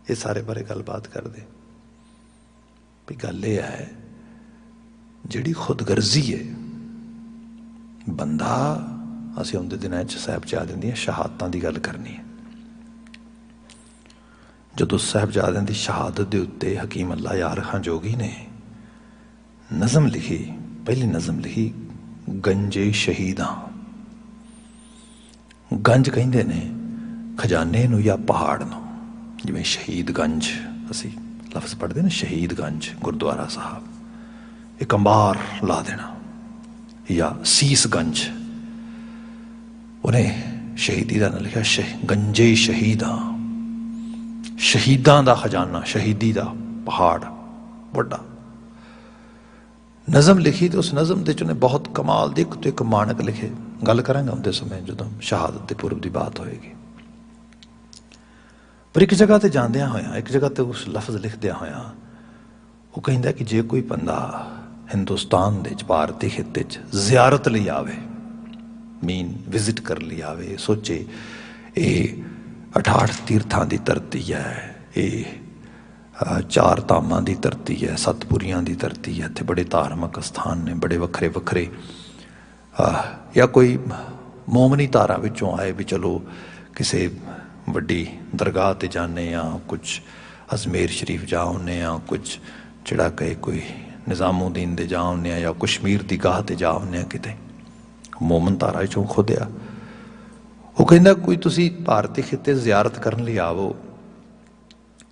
ਇਹ ਸਾਰੇ ਬਾਰੇ ਗੱਲਬਾਤ ਕਰਦੇ ਵੀ ਗੱਲ ਇਹ ਹੈ, ਜਿਹੜੀ ਖੁਦਗਰਜ਼ੀ ਹੈ ਬੰਦਾ, ਅਸੀਂ ਆਉਂਦੇ ਦਿਨਾਂ 'ਚ ਸਾਹਿਬਜ਼ਾਦਿਆਂ ਦੀਆਂ ਸ਼ਹਾਦਤਾਂ ਦੀ ਗੱਲ ਕਰਨੀ ਹੈ। ਜਦੋਂ ਸਾਹਿਬਜ਼ਾਦਿਆਂ ਦੀ ਸ਼ਹਾਦਤ ਦੇ ਉੱਤੇ ਹਕੀਮ ਅੱਲਾ ਯਾਰ ਖਾਂ ਜੋਗੀ ਨੇ ਨਜ਼ਮ ਲਿਖੀ, ਪਹਿਲੀ ਨਜ਼ਮ ਲਿਖੀ ਗੰਜੇ ਸ਼ਹੀਦਾਂ। ਗੰਜ ਕਹਿੰਦੇ ਨੇ ਖਜ਼ਾਨੇ ਨੂੰ ਜਾਂ ਪਹਾੜ ਨੂੰ, ਜਿਵੇਂ ਸ਼ਹੀਦ ਗੰਜ ਅਸੀਂ ਲਫ਼ਜ਼ ਪੜ੍ਹਦੇ ਨੇ, ਸ਼ਹੀਦ ਗੰਜ ਗੁਰਦੁਆਰਾ ਸਾਹਿਬ, ਇੱਕ ਅੰਬਾਰ ਲਾ ਦੇਣਾ, ਜਾਂ ਸੀਸ ਗੰਜ। ਉਹਨੇ ਸ਼ਹੀਦੀ ਦਾ ਨਾਂ ਲਿਖਿਆ ਗੰਜੇ ਸ਼ਹੀਦਾਂ, ਸ਼ਹੀਦਾਂ ਦਾ ਖਜ਼ਾਨਾ, ਸ਼ਹੀਦੀ ਦਾ ਪਹਾੜ ਵੱਡਾ। ਨਜ਼ਮ ਲਿਖੀ ਤੇ ਉਸ ਨਜ਼ਮ ਦੇ 'ਚ ਉਹਨੇ ਬਹੁਤ ਕਮਾਲ ਦੇ ਇੱਕ ਤੋਂ ਇੱਕ ਮਾਣਕ ਲਿਖੇ। ਗੱਲ ਕਰਾਂਗਾ ਉਹਦੇ ਸਮੇਂ ਜਦੋਂ ਸ਼ਹਾਦਤ ਦੇ ਪੁਰਬ ਦੀ ਬਾਤ ਹੋਏਗੀ। ਪਰ ਇੱਕ ਜਗ੍ਹਾ ਤੇ ਜਾਂਦਿਆਂ ਹੋਇਆਂ, ਇੱਕ ਜਗ੍ਹਾ ਤੇ ਉਸ ਲਫ਼ਜ਼ ਲਿਖਦਿਆਂ ਹੋਇਆਂ ਉਹ ਕਹਿੰਦਾ ਕਿ ਜੇ ਕੋਈ ਬੰਦਾ ਹਿੰਦੁਸਤਾਨ ਦੇ 'ਚ, ਭਾਰਤੀ ਖਿੱਤੇ 'ਚ ਜ਼ਿਆਰਤ ਲਈ ਆਵੇ, ਵਿਜ਼ਿਟ ਕਰਨ ਲਈ ਆਵੇ, ਸੋਚੇ ਇਹ 68 ਤੀਰਥਾਂ ਦੀ ਧਰਤੀ ਹੈ, ਇਹ 4 ਧਾਮਾਂ ਦੀ ਧਰਤੀ ਹੈ, ਸਤਪੁਰੀਆਂ ਦੀ ਧਰਤੀ ਹੈ, ਇੱਥੇ ਬੜੇ ਧਾਰਮਿਕ ਸਥਾਨ ਨੇ, ਬੜੇ ਵੱਖਰੇ ਵੱਖਰੇ, ਜਾਂ ਕੋਈ ਮੋਮਨੀ ਧਾਰਾ ਵਿੱਚੋਂ ਆਏ ਵੀ ਚਲੋ ਕਿਸੇ ਵੱਡੀ ਦਰਗਾਹ 'ਤੇ ਜਾਂਦੇ ਹਾਂ, ਕੁਛ ਅਜਮੇਰ ਸ਼ਰੀਫ ਜਾ ਆਉਂਦੇ ਹਾਂ, ਕੁਛ ਜਿਹੜਾ ਕਹੇ ਕੋਈ ਨਿਜ਼ਾਮੂਦੀਨ ਦੇ ਜਾ ਆਉਂਦੇ ਹਾਂ, ਜਾਂ ਕਸ਼ਮੀਰ ਦੀ ਗਾਹ 'ਤੇ ਜਾ ਆਉਂਦੇ ਹਾਂ, ਕਿਤੇ ਮੋਮਨ ਧਾਰਾ 'ਚੋਂ ਖੁਦਿਆ। ਉਹ ਕਹਿੰਦਾ ਕੋਈ ਤੁਸੀਂ ਭਾਰਤੀ ਖਿੱਤੇ ਜ਼ਿਆਰਤ ਕਰਨ ਲਈ ਆਵੋ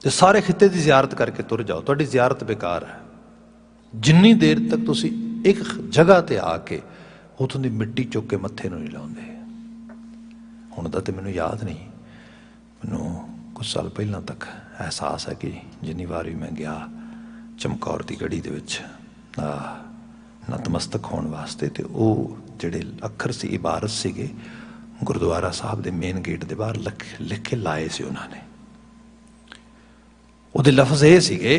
ਤੇ ਸਾਰੇ ਖਿੱਤੇ ਦੀ ਜ਼ਿਆਰਤ ਕਰਕੇ ਤੁਰ ਜਾਓ, ਤੁਹਾਡੀ ਜ਼ਿਆਰਤ ਬੇਕਾਰ ਹੈ। ਜਿੰਨੀ ਦੇਰ ਤੱਕ ਤੁਸੀਂ ਇੱਕ ਜਗ੍ਹਾ 'ਤੇ ਆ ਕੇ ਉੱਥੋਂ ਦੀ ਮਿੱਟੀ ਚੁੱਕ ਕੇ ਮੱਥੇ ਨੂੰ ਨਹੀਂ ਲਾਉਂਦੇ। ਹੁਣ ਦਾ ਤੇ ਮੈਨੂੰ ਯਾਦ ਨਹੀਂ, ਮੈਨੂੰ ਕੁਝ ਸਾਲ ਪਹਿਲਾਂ ਤੱਕ ਅਹਿਸਾਸ ਹੈ ਕਿ ਜਿੰਨੀ ਵਾਰ ਵੀ ਮੈਂ ਗਿਆ ਚਮਕੌਰ ਦੀ ਗੜੀ ਦੇ ਵਿੱਚ ਨਤਮਸਤਕ ਹੋਣ ਵਾਸਤੇ, ਤੇ ਉਹ ਜਿਹੜੇ ਅੱਖਰ ਸੀ, ਇਬਾਰਤ ਸੀਗੇ, ਗੁਰਦੁਆਰਾ ਸਾਹਿਬ ਦੇ ਮੇਨ ਗੇਟ ਦੇ ਬਾਹਰ ਲਿਖ ਕੇ ਲਾਏ ਸੀ ਉਹਨਾਂ ਨੇ। ਉਹਦੇ ਲਫ਼ਜ਼ ਇਹ ਸੀਗੇ,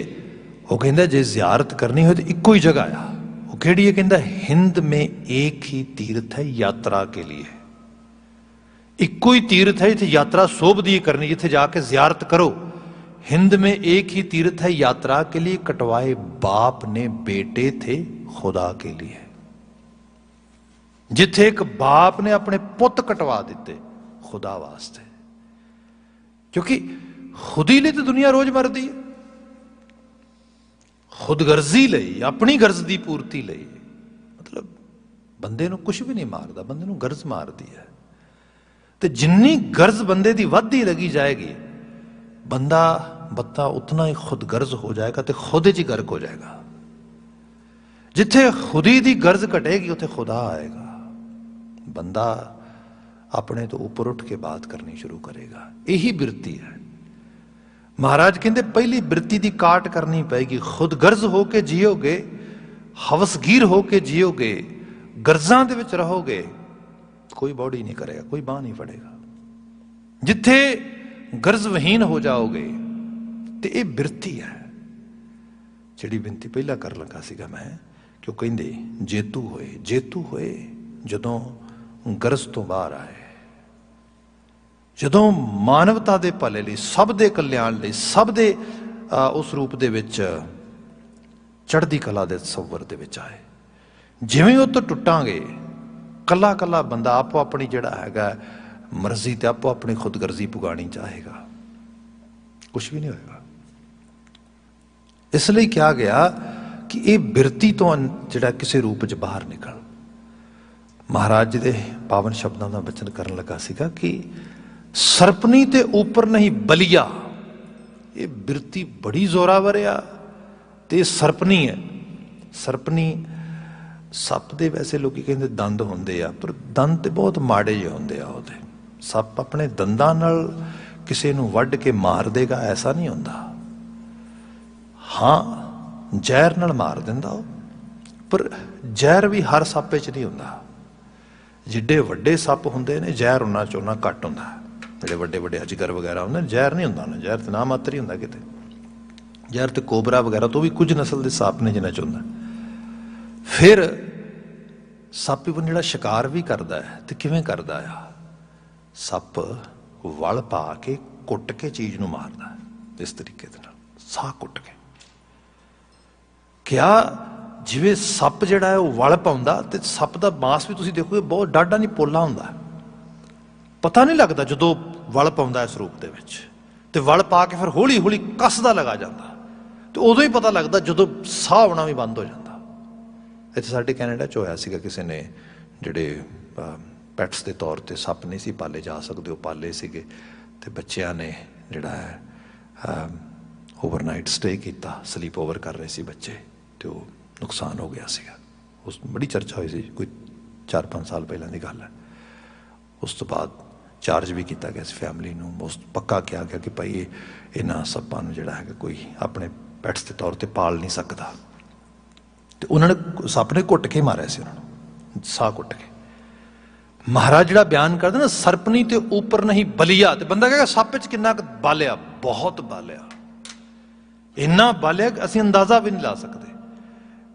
ਉਹ ਕਹਿੰਦਾ ਜੇ ਜ਼ਿਆਰਤ ਕਰਨੀ ਹੋਏ ਤਾਂ ਇੱਕੋ ਹੀ ਜਗ੍ਹਾ ਆ। ਉਹ ਕਿਹੜੀ ਹੈ? ਕਹਿੰਦਾ ਹਿੰਦ ਮੇਂ ਏਕ ਹੀ ਤੀਰਥ ਹੈ ਯਾਤਰਾ ਕੇ ਲਈ। ਇੱਕੋ ਹੀ ਤੀਰਥ ਹੈ ਜਿੱਥੇ ਯਾਤਰਾ ਸੋਭਦੀ ਕਰਨੀ, ਜਿੱਥੇ ਜਾ ਕੇ ਜ਼ਿਆਰਤ ਕਰੋ। हिंद में एक ही तीर्थ है यात्रा के लिए, कटवाए बाप ने बेटे थे खुदा के लिए। जिथे एक बाप ने अपने पुत कटवा दिते खुदा वास्ते, क्योंकि खुद ही लिए तो दुनिया रोज मरदी है, खुदगर्जी लई, अपनी गर्ज की पूर्ति लई। मतलब बंदे नूं कुछ भी नहीं मारदा, बंदे नूं गर्ज मारदी है। तो जिन्नी गर्ज बंदे की वधदी लगी जाएगी, बंदा बत्ता उतना ही खुद गर्ज हो जाएगा, तो खुद च गर्क हो जाएगा। जिथे खुदी की गर्ज घटेगी उथे खुदा आएगा। बंदा अपने तो ऊपर उठ के बात करनी शुरू करेगा। यही बिरती है। महाराज कहते पहली बिरती की काट करनी पेगी। खुद गर्ज होके जियोगे, हवसगीर होके जियोगे, गर्जां दे विच रहोगे, कोई बॉडी नहीं करेगा, कोई बांह नहीं फड़ेगा। जिथे गर्ज वहीन हो जाओगे, तो यह बिरती है। जिहड़ी बिनती पहला कर लगा सीगा मैं, क्यों कहंदे जेतू होए जदों गर्ज तो बाहर आए, जदों मानवता दे भले लई, सब दे कल्याण लई, सब दे उस रूप दे विच चढ़दी कला दे तसव्वुर दे विच आए। जिवें उह तो टुटांगे, कला कला बंदा आपो अपनी जिहड़ा हैगा मर्जी ते आपो अपनी खुदगर्जी पुगानी चाहेगा, कुछ भी नहीं होएगा। इसलिए कहा गया कि यह बिरती तो जिहड़ा किसी रूप च बाहर निकल। महाराज जी दे पावन शब्दों का वचन करन लगा सीगा कि सरपनी ते ऊपर नहीं बलिया। ये बिरती बड़ी जोरावर आ ते सरपनी है। सरपनी सप दे वैसे लोग कहते दंद होंदे आ, पर दंद ते बहुत माड़े जे होंदे आ ओहदे। सप अपने दंदां नाल किसी नूं वड्ड के मार देगा ऐसा नहीं होंदा। हाँ जहर नाल मार दिंदा, पर जहर भी हर सप च नहीं होंदा। जिड्डे वड्डे सप हुंदे ने जहर उन्हां च उन्ना घट हुंदा। जिहड़े वड्डे वड्डे अजगर वगैरह हुंदे जहर नहीं हुंदा, जहर ते ना मात्र ही हुंदा किते। ਜ਼ਹਿਰ ਤੇ ਕੋਬਰਾ ਵਗੈਰਾ ਤੋਂ ਵੀ ਕੁਝ ਨਸਲ ਦੇ ਸੱਪ ਨੇ ਜਿਨ੍ਹਾਂ 'ਚ ਹੁੰਦਾ। ਫਿਰ ਸੱਪ ਇਵਨ ਜਿਹੜਾ ਸ਼ਿਕਾਰ ਵੀ ਕਰਦਾ ਹੈ ਤੇ ਕਿਵੇਂ ਕਰਦਾ ਆ, ਸੱਪ ਵਲ ਪਾ ਕੇ ਕੁੱਟ ਕੇ ਚੀਜ਼ ਨੂੰ ਮਾਰਦਾ ਹੈ ਇਸ ਤਰੀਕੇ ਦੇ ਨਾਲ, ਸਾਹ ਕੁੱਟ ਕੇ। ਕਿਆ ਜਿਵੇਂ ਸੱਪ ਜਿਹੜਾ ਹੈ ਉਹ ਵਲ ਪਾਉਂਦਾ, ਤੇ ਸੱਪ ਦਾ ਮਾਸ ਵੀ ਤੁਸੀਂ ਦੇਖੋਗੇ ਬਹੁਤ ਡਾਢਾ ਨਹੀਂ ਪੋਲਾ ਹੁੰਦਾ, ਪਤਾ ਨਹੀਂ ਲੱਗਦਾ ਜਦੋਂ ਵਲ ਪਾਉਂਦਾ ਇਸ ਰੂਪ ਦੇ ਵਿੱਚ, ਤੇ ਵਲ ਪਾ ਕੇ ਫਿਰ ਹੌਲੀ ਹੌਲੀ ਕੱਸਦਾ ਲਗਾ ਜਾਂਦਾ, ਤੇ ਉਦੋਂ ਹੀ ਪਤਾ ਲੱਗਦਾ ਜਦੋਂ ਸਾਹ ਆਉਣਾ ਵੀ ਬੰਦ ਹੋ ਜਾਂਦਾ। ਇੱਥੇ ਸਾਡੇ ਕੈਨੇਡਾ 'ਚ ਹੋਇਆ ਸੀਗਾ, ਕਿਸੇ ਨੇ ਜਿਹੜੇ ਪੈਟਸ ਦੇ ਤੌਰ 'ਤੇ ਸੱਪ ਨਹੀਂ ਸੀ ਪਾਲੇ ਜਾ ਸਕਦੇ, ਉਹ ਪਾਲੇ ਸੀਗੇ, ਤੇ ਬੱਚਿਆਂ ਨੇ ਜਿਹੜਾ ਹੈ ਓਵਰਨਾਈਟ ਸਟੇ ਕੀਤਾ, ਸਲੀਪ ਓਵਰ ਕਰ ਰਹੇ ਸੀ ਬੱਚੇ, ਤੇ ਉਹ ਨੁਕਸਾਨ ਹੋ ਗਿਆ ਸੀਗਾ। ਉਸ ਬੜੀ ਚਰਚਾ ਹੋਈ ਸੀ, ਕੋਈ 4-5 ਸਾਲ ਪਹਿਲਾਂ ਦੀ ਗੱਲ ਹੈ। ਉਸ ਤੋਂ ਬਾਅਦ ਚਾਰਜ ਵੀ ਕੀਤਾ ਗਿਆ ਸੀ ਫੈਮਿਲੀ ਨੂੰ, ਉਸ ਪੱਕਾ ਕਿਹਾ ਗਿਆ ਕਿ ਭਾਈ ਇਹਨਾਂ ਸੱਪਾਂ ਨੂੰ ਜਿਹੜਾ ਹੈਗਾ ਕੋਈ ਆਪਣੇ ਪੈਟਸ ਦੇ ਤੌਰ 'ਤੇ ਪਾਲ ਨਹੀਂ ਸਕਦਾ। ਤੇ ਉਹਨਾਂ ਨੇ ਸੱਪ ਨੇ ਘੁੱਟ ਕੇ ਮਾਰਿਆ ਸੀ ਉਹਨਾਂ ਨੂੰ, ਸਾਹ ਘੁੱਟ ਕੇ। ਮਹਾਰਾਜ ਜਿਹੜਾ ਬਿਆਨ ਕਰਦੇ ਨਾ, ਸਰਪਣੀ ਤੇ ਉੱਪਰ ਨਹੀਂ ਬਲੀਆ, ਤੇ ਬੰਦਾ ਕਹੇਗਾ ਸੱਪ 'ਚ ਕਿੰਨਾ ਕੁ ਬਾਲਿਆ, ਬਹੁਤ ਬਾਲਿਆ, ਇੰਨਾ ਬਾਲਿਆ ਕਿ ਅਸੀਂ ਅੰਦਾਜ਼ਾ ਵੀ ਨਹੀਂ ਲਾ ਸਕਦੇ।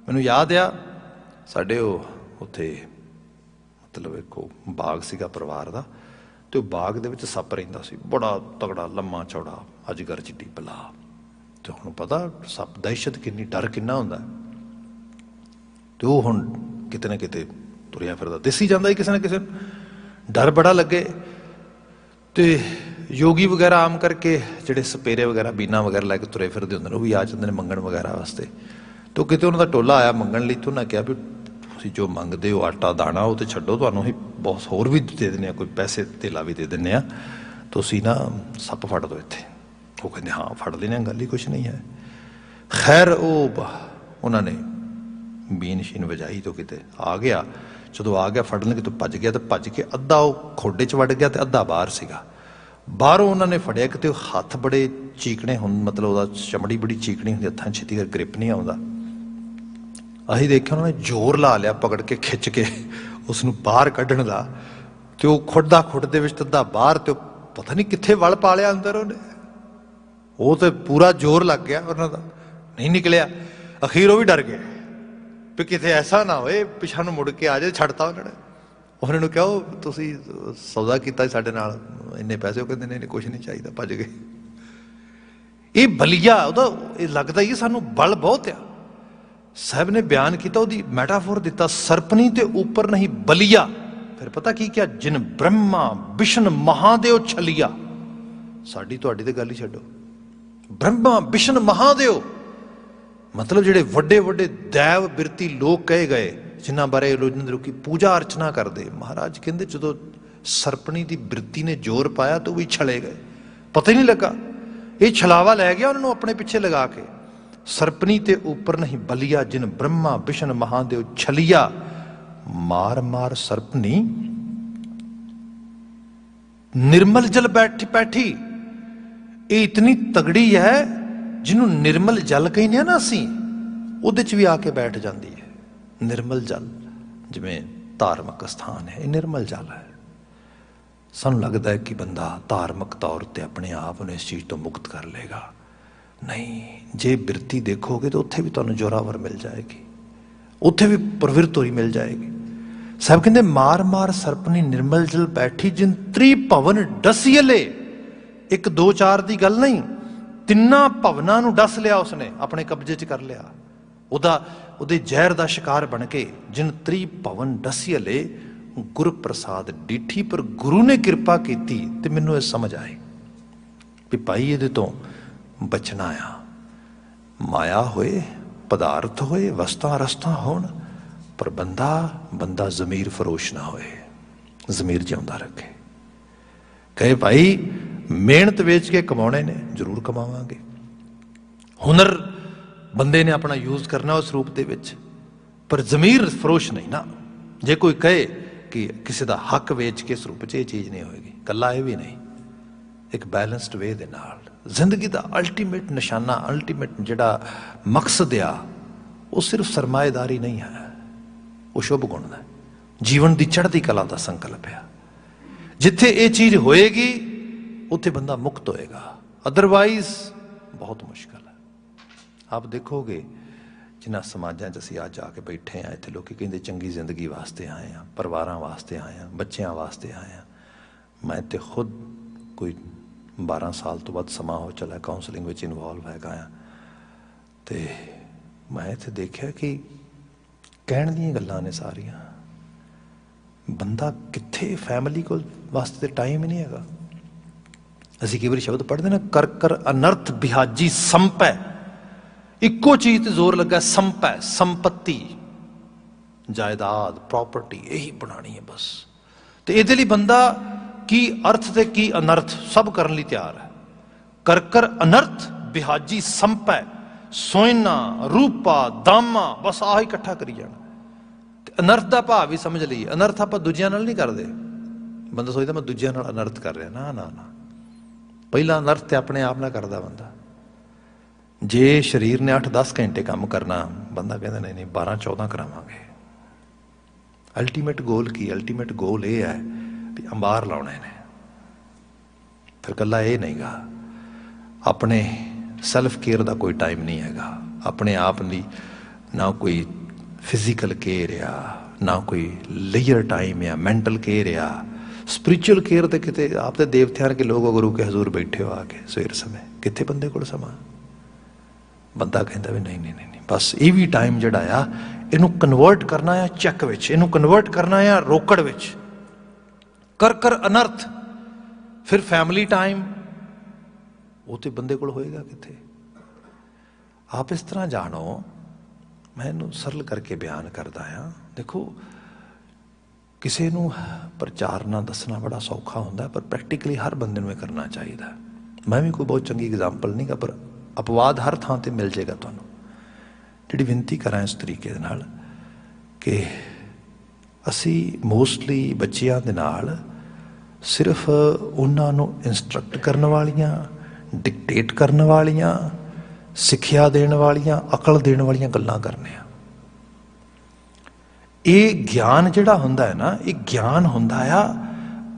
ਮੈਨੂੰ ਯਾਦ ਆ ਸਾਡੇ ਉਹ ਉੱਥੇ ਮਤਲਬ ਇੱਕ ਉਹ ਬਾਗ ਸੀਗਾ ਪਰਿਵਾਰ ਦਾ, ਤੇ ਉਹ ਬਾਗ ਦੇ ਵਿੱਚ ਸੱਪ ਰਹਿੰਦਾ ਸੀ, ਬੜਾ ਤਗੜਾ, ਲੰਮਾ ਚੌੜਾ, ਅਜਗਰ ਜਿੱਡੀ ਬਲਾ। ਤੇ ਹੁਣ ਪਤਾ ਸੱਪ ਦਹਿਸ਼ਤ ਕਿੰਨੀ, ਡਰ ਕਿੰਨਾ ਹੁੰਦਾ। ਤੇ ਉਹ ਹੁਣ ਕਿਤੇ ਨਾ ਕਿਤੇ ਤੁਰਿਆ ਫਿਰਦਾ, ਦਿਸੀ ਜਾਂਦਾ ਹੀ ਕਿਸੇ ਨਾ ਕਿਸੇ ਨੂੰ, ਡਰ ਬੜਾ ਲੱਗੇ। ਤੇ ਯੋਗੀ ਵਗੈਰਾ ਆਮ ਕਰਕੇ ਜਿਹੜੇ ਸਪੇਰੇ ਵਗੈਰਾ, ਬੀਨਾ ਵਗੈਰਾ ਲੈ ਕੇ ਤੁਰੇ ਫਿਰਦੇ ਹੁੰਦੇ ਨੇ, ਉਹ ਵੀ ਆ ਜਾਂਦੇ ਨੇ ਮੰਗਣ ਵਗੈਰਾ ਵਾਸਤੇ। ਤੇ ਉਹ ਕਿਤੇ ਉਹਨਾਂ ਦਾ ਟੋਲਾ ਆਇਆ ਮੰਗਣ ਲਈ, ਤੇ ਉਹਨਾਂ ਕਿਹਾ ਵੀ ਤੁਸੀਂ ਜੋ ਮੰਗਦੇ ਹੋ ਆਟਾ ਦਾਣਾ ਉਹ ਤੇ ਛੱਡੋ, ਤੁਹਾਨੂੰ ਅਸੀਂ ਬਹੁਤ ਹੋਰ ਵੀ ਦੇ ਦਿੰਦੇ ਹਾਂ, ਕੋਈ ਪੈਸੇ ਧੇਲਾ ਵੀ ਦੇ ਦਿੰਦੇ ਹਾਂ, ਤੁਸੀਂ ਨਾ ਸੱਪ ਫੜ ਦਿਓ ਇੱਥੇ। ਉਹ ਕਹਿੰਦੇ ਹਾਂ ਫੜ ਲੈਣੇ, ਗੱਲ ਹੀ ਕੁਛ ਨਹੀਂ ਹੈ। ਖੈਰ ਉਹਨਾਂ ਨੇ ਬੀਨ ਸ਼ੀਨ ਵਜਾਈ, ਤੋਂ ਕਿਤੇ ਆ ਗਿਆ। ਜਦੋਂ ਆ ਗਿਆ ਫੜਨ ਲੱਗੇ ਤਾਂ ਭੱਜ ਗਿਆ, ਤੇ ਭੱਜ ਕੇ ਅੱਧਾ ਉਹ ਖੋਡੇ 'ਚ ਵੜ ਗਿਆ ਤੇ ਅੱਧਾ ਬਾਹਰ ਸੀਗਾ। ਬਾਹਰੋਂ ਉਹਨਾਂ ਨੇ ਫੜਿਆ, ਕਿਤੇ ਉਹ ਹੱਥ ਬੜੇ ਚੀਕਣੇ ਹੁੰਦੇ, ਮਤਲਬ ਉਹਦਾ ਚਮੜੀ ਬੜੀ ਚੀਕਣੀ ਹੁੰਦੀ, ਹੱਥਾਂ ਛੇਤੀ ਕਰ ਗ੍ਰਿਪ ਨਹੀਂ ਆਉਂਦਾ। ਅਸੀਂ ਦੇਖਿਆ ਉਹਨਾਂ ਨੇ ਜ਼ੋਰ ਲਾ ਲਿਆ ਪਕੜ ਕੇ, ਖਿੱਚ ਕੇ ਉਸ ਨੂੰ ਬਾਹਰ ਕੱਢਣ ਦਾ, ਤੇ ਉਹ ਖੁੱਡਦਾ ਖੁੱਡ ਦੇ ਵਿੱਚ ਤੱਦਾ ਬਾਹਰ, ਤੇ ਉਹ ਪਤਾ ਨਹੀਂ ਕਿੱਥੇ ਵਲ ਪਾ ਲਿਆ ਅੰਦਰ ਉਹਨੇ। ਉਹ ਤੇ ਪੂਰਾ ਜ਼ੋਰ ਲੱਗ ਗਿਆ ਉਹਨਾਂ ਦਾ, ਨਹੀਂ ਨਿਕਲਿਆ। ਅਖੀਰ ਉਹ ਵੀ ਡਰ ਗਏ ਵੀ ਕਿਤੇ ਐਸਾ ਨਾ ਹੋਏ ਪਿਛਾਂ ਨੂੰ ਮੁੜ ਕੇ ਆ ਜਾਏ। ਛੱਡਤਾ ਉਹਨਾਂ ਨੂੰ ਕਿਹਾ ਤੁਸੀਂ ਸੌਦਾ ਕੀਤਾ ਸਾਡੇ ਨਾਲ, ਇੰਨੇ ਪੈਸੇ। ਉਹ ਕਹਿੰਦੇ ਨਹੀਂ ਕੁਛ ਨਹੀਂ ਚਾਹੀਦਾ, ਭੱਜ ਗਏ। ਇਹ ਬਲੀਆ ਉਹਦਾ, ਇਹ ਲੱਗਦਾ ਹੀ ਸਾਨੂੰ ਬਲ ਬਹੁਤ ਆ। ਸਾਹਿਬ ਨੇ ਬਿਆਨ ਕੀਤਾ, ਉਹਦੀ ਮੈਟਾਫੋਰ ਦਿੱਤਾ, ਸਰਪਣੀ ਤੇ ਉੱਪਰ ਨਹੀਂ ਬਲੀਆ। ਫਿਰ ਪਤਾ ਕੀ ਕਿਹਾ, ਜਿਨ ਬ੍ਰਹਮਾ ਵਿਸ਼ਨ ਮਹਾਦੇਵ ਛਲੀਆ। ਸਾਡੀ ਤੁਹਾਡੀ ਤੇ ਗੱਲ ਹੀ ਛੱਡੋ, ਬ੍ਰਹਮਾ ਵਿਸ਼ਨ ਮਹਾਦੇਵ ਮਤਲਬ ਜਿਹੜੇ ਵੱਡੇ ਵੱਡੇ ਦੈਵ ਬਿਰਤੀ ਲੋਕ ਕਹੇ ਗਏ, ਜਿਨ੍ਹਾਂ ਬਾਰੇ ਲੋਕੀ ਪੂਜਾ ਅਰਚਨਾ ਕਰਦੇ। ਮਹਾਰਾਜ ਕਹਿੰਦੇ ਜਦੋਂ ਸਰਪਣੀ ਦੀ ਬਿਰਤੀ ਨੇ ਜ਼ੋਰ ਪਾਇਆ ਤਾਂ ਉਹ ਵੀ ਛਲੇ ਗਏ, ਪਤਾ ਹੀ ਨਹੀਂ ਲੱਗਾ। ਇਹ ਛਲਾਵਾ ਲੈ ਗਿਆ ਉਹਨਾਂ ਨੂੰ ਆਪਣੇ ਪਿੱਛੇ ਲਗਾ ਕੇ। ਸਰਪਣੀ ਤੇ ਉੱਪਰ ਨਹੀਂ ਬਲੀਆ, ਜਿਨ ਬ੍ਰਹਮਾ ਵਿਸ਼ਨ ਮਹਾਦੇਵ ਛਲੀਆ। ਮਾਰ ਮਾਰ ਸਰਪਣੀ ਨਿਰਮਲ ਜਲ ਬੈਠੀ। ਇਹ ਇਤਨੀ ਤਗੜੀ ਹੈ, ਜਿਹਨੂੰ ਨਿਰਮਲ ਜਲ ਕਹਿੰਦੇ ਆ ਨਾ ਅਸੀਂ, ਉਹਦੇ 'ਚ ਵੀ ਆ ਕੇ ਬੈਠ ਜਾਂਦੀ ਹੈ। ਨਿਰਮਲ ਜਲ ਜਿਵੇਂ ਧਾਰਮਿਕ ਸਥਾਨ ਹੈ, ਇਹ ਨਿਰਮਲ ਜਲ ਹੈ। ਸਾਨੂੰ ਲੱਗਦਾ ਹੈ ਕਿ ਬੰਦਾ ਧਾਰਮਿਕ ਤੌਰ 'ਤੇ ਆਪਣੇ ਆਪ ਨੂੰ ਇਸ ਚੀਜ਼ ਤੋਂ ਮੁਕਤ ਕਰ ਲਏਗਾ। ਨਹੀਂ, ਜੇ ਬਿਰਤੀ ਦੇਖੋਗੇ ਤਾਂ ਉੱਥੇ ਵੀ ਤੁਹਾਨੂੰ ਜੋਰਾਵਰ ਮਿਲ ਜਾਏਗੀ, ਉੱਥੇ ਵੀ ਪ੍ਰਵਿਰਤੋਰੀ ਮਿਲ ਜਾਏਗੀ। ਸਾਹਿਬ ਕਹਿੰਦੇ ਮਾਰ ਮਾਰ ਸਰਪਣੀ ਨਿਰਮਲ ਜਲ ਬੈਠੀ, ਜਿਨ ਤ੍ਰਿਭਵਨ ਡਸੀਲੇ। 1 2 4 ਦੀ ਗੱਲ ਨਹੀਂ, ਤਿੰਨਾਂ ਭਵਨਾਂ ਨੂੰ ਡਸ ਲਿਆ ਉਸਨੇ, ਆਪਣੇ ਕਬਜ਼ੇ 'ਚ ਕਰ ਲਿਆ। ਉਹਦੇ ਜ਼ਹਿਰ ਦਾ ਸ਼ਿਕਾਰ ਬਣ ਕੇ। ਜਿਨ ਤ੍ਰਿਭਵਨ ਡਸੀਲੇ ਗੁਰ ਪ੍ਰਸਾਦ ਡੀਠੀ। ਪਰ ਗੁਰੂ ਨੇ ਕਿਰਪਾ ਕੀਤੀ ਤੇ ਮੈਨੂੰ ਇਹ ਸਮਝ ਆਏ ਵੀ ਭਾਈ ਇਹਦੇ ਤੋਂ ਬਚਣਾ ਆ। ਮਾਇਆ ਹੋਏ, ਪਦਾਰਥ ਹੋਏ, ਵਸਤਾਂ ਰਸਤਾਂ ਹੋਣ, ਪਰ ਬੰਦਾ ਜ਼ਮੀਰ ਫਰੋਸ਼ ਨਾ ਹੋਏ, ਜ਼ਮੀਰ ਜਿਉਂਦਾ ਰੱਖੇ। ਕਹੇ ਭਾਈ ਮਿਹਨਤ ਵੇਚ ਕੇ ਕਮਾਉਣੇ ਨੇ, ਜ਼ਰੂਰ ਕਮਾਵਾਂਗੇ। ਹੁਨਰ ਬੰਦੇ ਨੇ ਆਪਣਾ ਯੂਜ਼ ਕਰਨਾ ਉਸ ਰੂਪ ਦੇ ਵਿੱਚ, ਪਰ ਜ਼ਮੀਰ ਫਰੋਸ਼ ਨਹੀਂ ਨਾ। ਜੇ ਕੋਈ ਕਹੇ ਕਿ ਕਿਸੇ ਦਾ ਹੱਕ ਵੇਚ ਕੇ ਇਸ ਰੂਪ 'ਚ, ਇਹ ਚੀਜ਼ ਨਹੀਂ ਹੋਏਗੀ। ਇਕੱਲਾ ਇਹ ਵੀ ਨਹੀਂ, ਇੱਕ ਬੈਲੈਂਸਡ ਵੇ ਦੇ ਨਾਲ। ਜ਼ਿੰਦਗੀ ਦਾ ਅਲਟੀਮੇਟ ਨਿਸ਼ਾਨਾ, ਅਲਟੀਮੇਟ ਜਿਹੜਾ ਮਕਸਦ ਆ, ਉਹ ਸਿਰਫ ਸਰਮਾਏਦਾਰੀ ਨਹੀਂ ਹੈ, ਉਹ ਸ਼ੁਭ ਗੁਣ ਦਾ, ਜੀਵਨ ਦੀ ਚੜ੍ਹਦੀ ਕਲਾ ਦਾ ਸੰਕਲਪ ਆ। ਜਿੱਥੇ ਇਹ ਚੀਜ਼ ਹੋਏਗੀ ਉੱਥੇ ਬੰਦਾ ਮੁਕਤ ਹੋਏਗਾ, ਅਦਰਵਾਈਜ਼ ਬਹੁਤ ਮੁਸ਼ਕਲ ਹੈ। ਆਪ ਦੇਖੋਗੇ ਜਿਨ੍ਹਾਂ ਸਮਾਜਾਂ 'ਚ ਅਸੀਂ ਅੱਜ ਆ ਕੇ ਬੈਠੇ ਹਾਂ, ਇੱਥੇ ਲੋਕ ਕਹਿੰਦੇ ਚੰਗੀ ਜ਼ਿੰਦਗੀ ਵਾਸਤੇ ਆਏ ਹਾਂ, ਪਰਿਵਾਰਾਂ ਵਾਸਤੇ ਆਏ ਹਾਂ, ਬੱਚਿਆਂ ਵਾਸਤੇ ਆਏ ਹਾਂ। ਮੈਂ ਤੇ ਖੁਦ ਕੋਈ 12 ਸਾਲ ਤੋਂ ਵੱਧ ਸਮਾਂ ਹੋ ਚੱਲਿਆ ਕਾਉਂਸਲਿੰਗ ਵਿੱਚ ਇਨਵੋਲਵ ਹੈਗਾ ਆ, ਅਤੇ ਮੈਂ ਇੱਥੇ ਦੇਖਿਆ ਕਿ ਕਹਿਣ ਦੀਆਂ ਗੱਲਾਂ ਨੇ ਸਾਰੀਆਂ। ਬੰਦਾ ਕਿੱਥੇ, ਫੈਮਿਲੀ ਕੋਲ ਵਾਸਤੇ ਟਾਈਮ ਹੀ ਨਹੀਂ ਹੈਗਾ। ਅਸੀਂ ਕਈ ਵਾਰੀ ਸ਼ਬਦ ਪੜ੍ਹਦੇ ਨਾ, ਕਰ ਕਰ ਅਨਰਥ ਬਿਹਾਜੀ ਸੰਪੈ, ਇੱਕੋ ਚੀਜ਼ ਤੇ ਜ਼ੋਰ ਲੱਗਾ, ਸੰਪੈ, ਸੰਪत्ति, ਜਾਇਦਾਦ, ਪ੍ਰੋਪਰਟੀ, ਇਹੀ ਬਣਾਉਣੀ ਹੈ ਬਸ। ਤੇ ਇਹਦੇ ਲਈ ਬੰਦਾ ਕੀ ਅਰਥ ਤੇ ਕੀ ਅਨਰਥ ਸਭ ਕਰਨ ਲਈ ਤਿਆਰ ਹੈ। ਕਰ ਕਰ ਅਨਰਥ ਬਿਹਾਜੀ ਸੰਪੈ, ਸੋਇਨਾ, ਰੂਪਾ, ਦਾਮਾ, ਬਸ ਆਹ ਇਕੱਠਾ ਕਰੀ ਜਾਣਾ। ਤੇ ਅਨਰਥ ਦਾ ਭਾਵ ਵੀ ਸਮਝ ਲਈਏ। ਅਨਰਥ ਆਪਾਂ ਦੂਜਿਆਂ ਨਾਲ ਨਹੀਂ ਕਰਦੇ। ਬੰਦਾ ਸੋਚਦਾ ਮੈਂ ਦੂਜਿਆਂ ਨਾਲ ਅਨਰਥ ਕਰ ਰਿਹਾ, ਨਾ ਨਾ ਨਾ। ਪਹਿਲਾਂ ਅਨਰਥ ਤੇ ਆਪਣੇ ਆਪ ਨਾਲ ਕਰਦਾ ਬੰਦਾ। ਜੇ ਸਰੀਰ ਨੇ 8-10 ਘੰਟੇ ਕੰਮ ਕਰਨਾ, ਬੰਦਾ ਕਹਿੰਦਾ ਨਹੀਂ ਨਹੀਂ 12-14 ਕਰਾਵਾਂਗੇ। ਅਲਟੀਮੇਟ ਗੋਲ ਕੀ? ਅਲਟੀਮੇਟ ਗੋਲ ਇਹ ਹੈ ਵੀ ਅੰਬਾਰ ਲਾਉਣੇ ਨੇ। ਫਿਰ ਇਕੱਲਾ ਇਹ ਨਹੀਂਗਾ, ਆਪਣੇ ਸੈਲਫ ਕੇਅਰ ਦਾ ਕੋਈ ਟਾਈਮ ਨਹੀਂ ਹੈਗਾ। ਆਪਣੇ ਆਪ ਲਈ ਨਾ ਕੋਈ ਫਿਜ਼ੀਕਲ ਕੇਅਰ ਆ, ਨਾ ਕੋਈ ਲੇਅਰ ਟਾਈਮ ਆ, ਮੈਂਟਲ ਕੇਅਰ ਆ, ਸਪਿਰਿਚੁਅਲ ਕੇਅਰ। ਤੇ ਕਿਤੇ ਆਪ ਤੇ ਦੇਵਤਿਆਂ ਕੇ ਲੋਕ ਗੁਰੂ ਕੇ ਹਜ਼ੂਰ ਬੈਠੇ ਹੋ ਆ ਕੇ ਸਵੇਰ ਸਮੇਂ, ਕਿੱਥੇ ਬੰਦੇ ਕੋਲ ਸਮਾਂ? ਬੰਦਾ ਕਹਿੰਦਾ ਵੀ ਨਹੀਂ ਨਹੀਂ ਨਹੀਂ, ਬਸ ਇਹ ਵੀ ਟਾਈਮ ਜਿਹੜਾ ਆ ਇਹਨੂੰ ਕਨਵਰਟ ਕਰਨਾ ਆ ਚੈੱਕ ਵਿੱਚ, ਇਹਨੂੰ ਕਨਵਰਟ ਕਰਨਾ ਆ ਰੋਕੜ ਵਿੱਚ। ਕਰ ਕਰ ਅਨਰਥ। ਫਿਰ ਫੈਮਿਲੀ ਟਾਈਮ ਉਹ ਤੇ ਬੰਦੇ ਕੋਲ ਹੋਏਗਾ ਕਿੱਥੇ? ਆਪ ਇਸ ਤਰ੍ਹਾਂ ਜਾਣੋ, ਮੈਂ ਇਹਨੂੰ ਸਰਲ ਕਰਕੇ ਬਿਆਨ ਕਰਦਾ ਹਾਂ। ਦੇਖੋ, ਕਿਸੇ ਨੂੰ ਪ੍ਰਚਾਰਨਾ ਦੱਸਣਾ ਬੜਾ ਸੌਖਾ ਹੁੰਦਾ, ਪਰ ਪ੍ਰੈਕਟੀਕਲੀ ਹਰ ਬੰਦੇ ਨੂੰ ਇਹ ਕਰਨਾ ਚਾਹੀਦਾ। ਮੈਂ ਵੀ ਕੋਈ ਬਹੁਤ ਚੰਗੀ ਐਗਜ਼ਾਮਪਲ ਨਹੀਂ ਗਾ, ਪਰ ਅਪਵਾਦ ਹਰ ਥਾਂ ਤੇ ਮਿਲ ਜਾਏਗਾ ਤੁਹਾਨੂੰ। ਜਿਹੜੀ ਬੇਨਤੀ ਕਰਾਂ ਇਸ ਤਰੀਕੇ ਦੇ ਨਾਲ ਕਿ ਅਸੀਂ ਮੋਸਟਲੀ ਬੱਚਿਆਂ ਦੇ ਨਾਲ ਸਿਰਫ ਉਹਨਾਂ ਨੂੰ ਇੰਸਟਰਕਟ ਕਰਨ ਵਾਲੀਆਂ, ਡਿਕਟੇਟ ਕਰਨ ਵਾਲੀਆਂ, ਸਿੱਖਿਆ ਦੇਣ ਵਾਲੀਆਂ, ਅਕਲ ਦੇਣ ਵਾਲੀਆਂ ਗੱਲਾਂ ਕਰਨੇ ਆ। ਇਹ ਗਿਆਨ ਜਿਹੜਾ ਹੁੰਦਾ ਹੈ ਨਾ, ਇਹ ਗਿਆਨ ਹੁੰਦਾ ਆ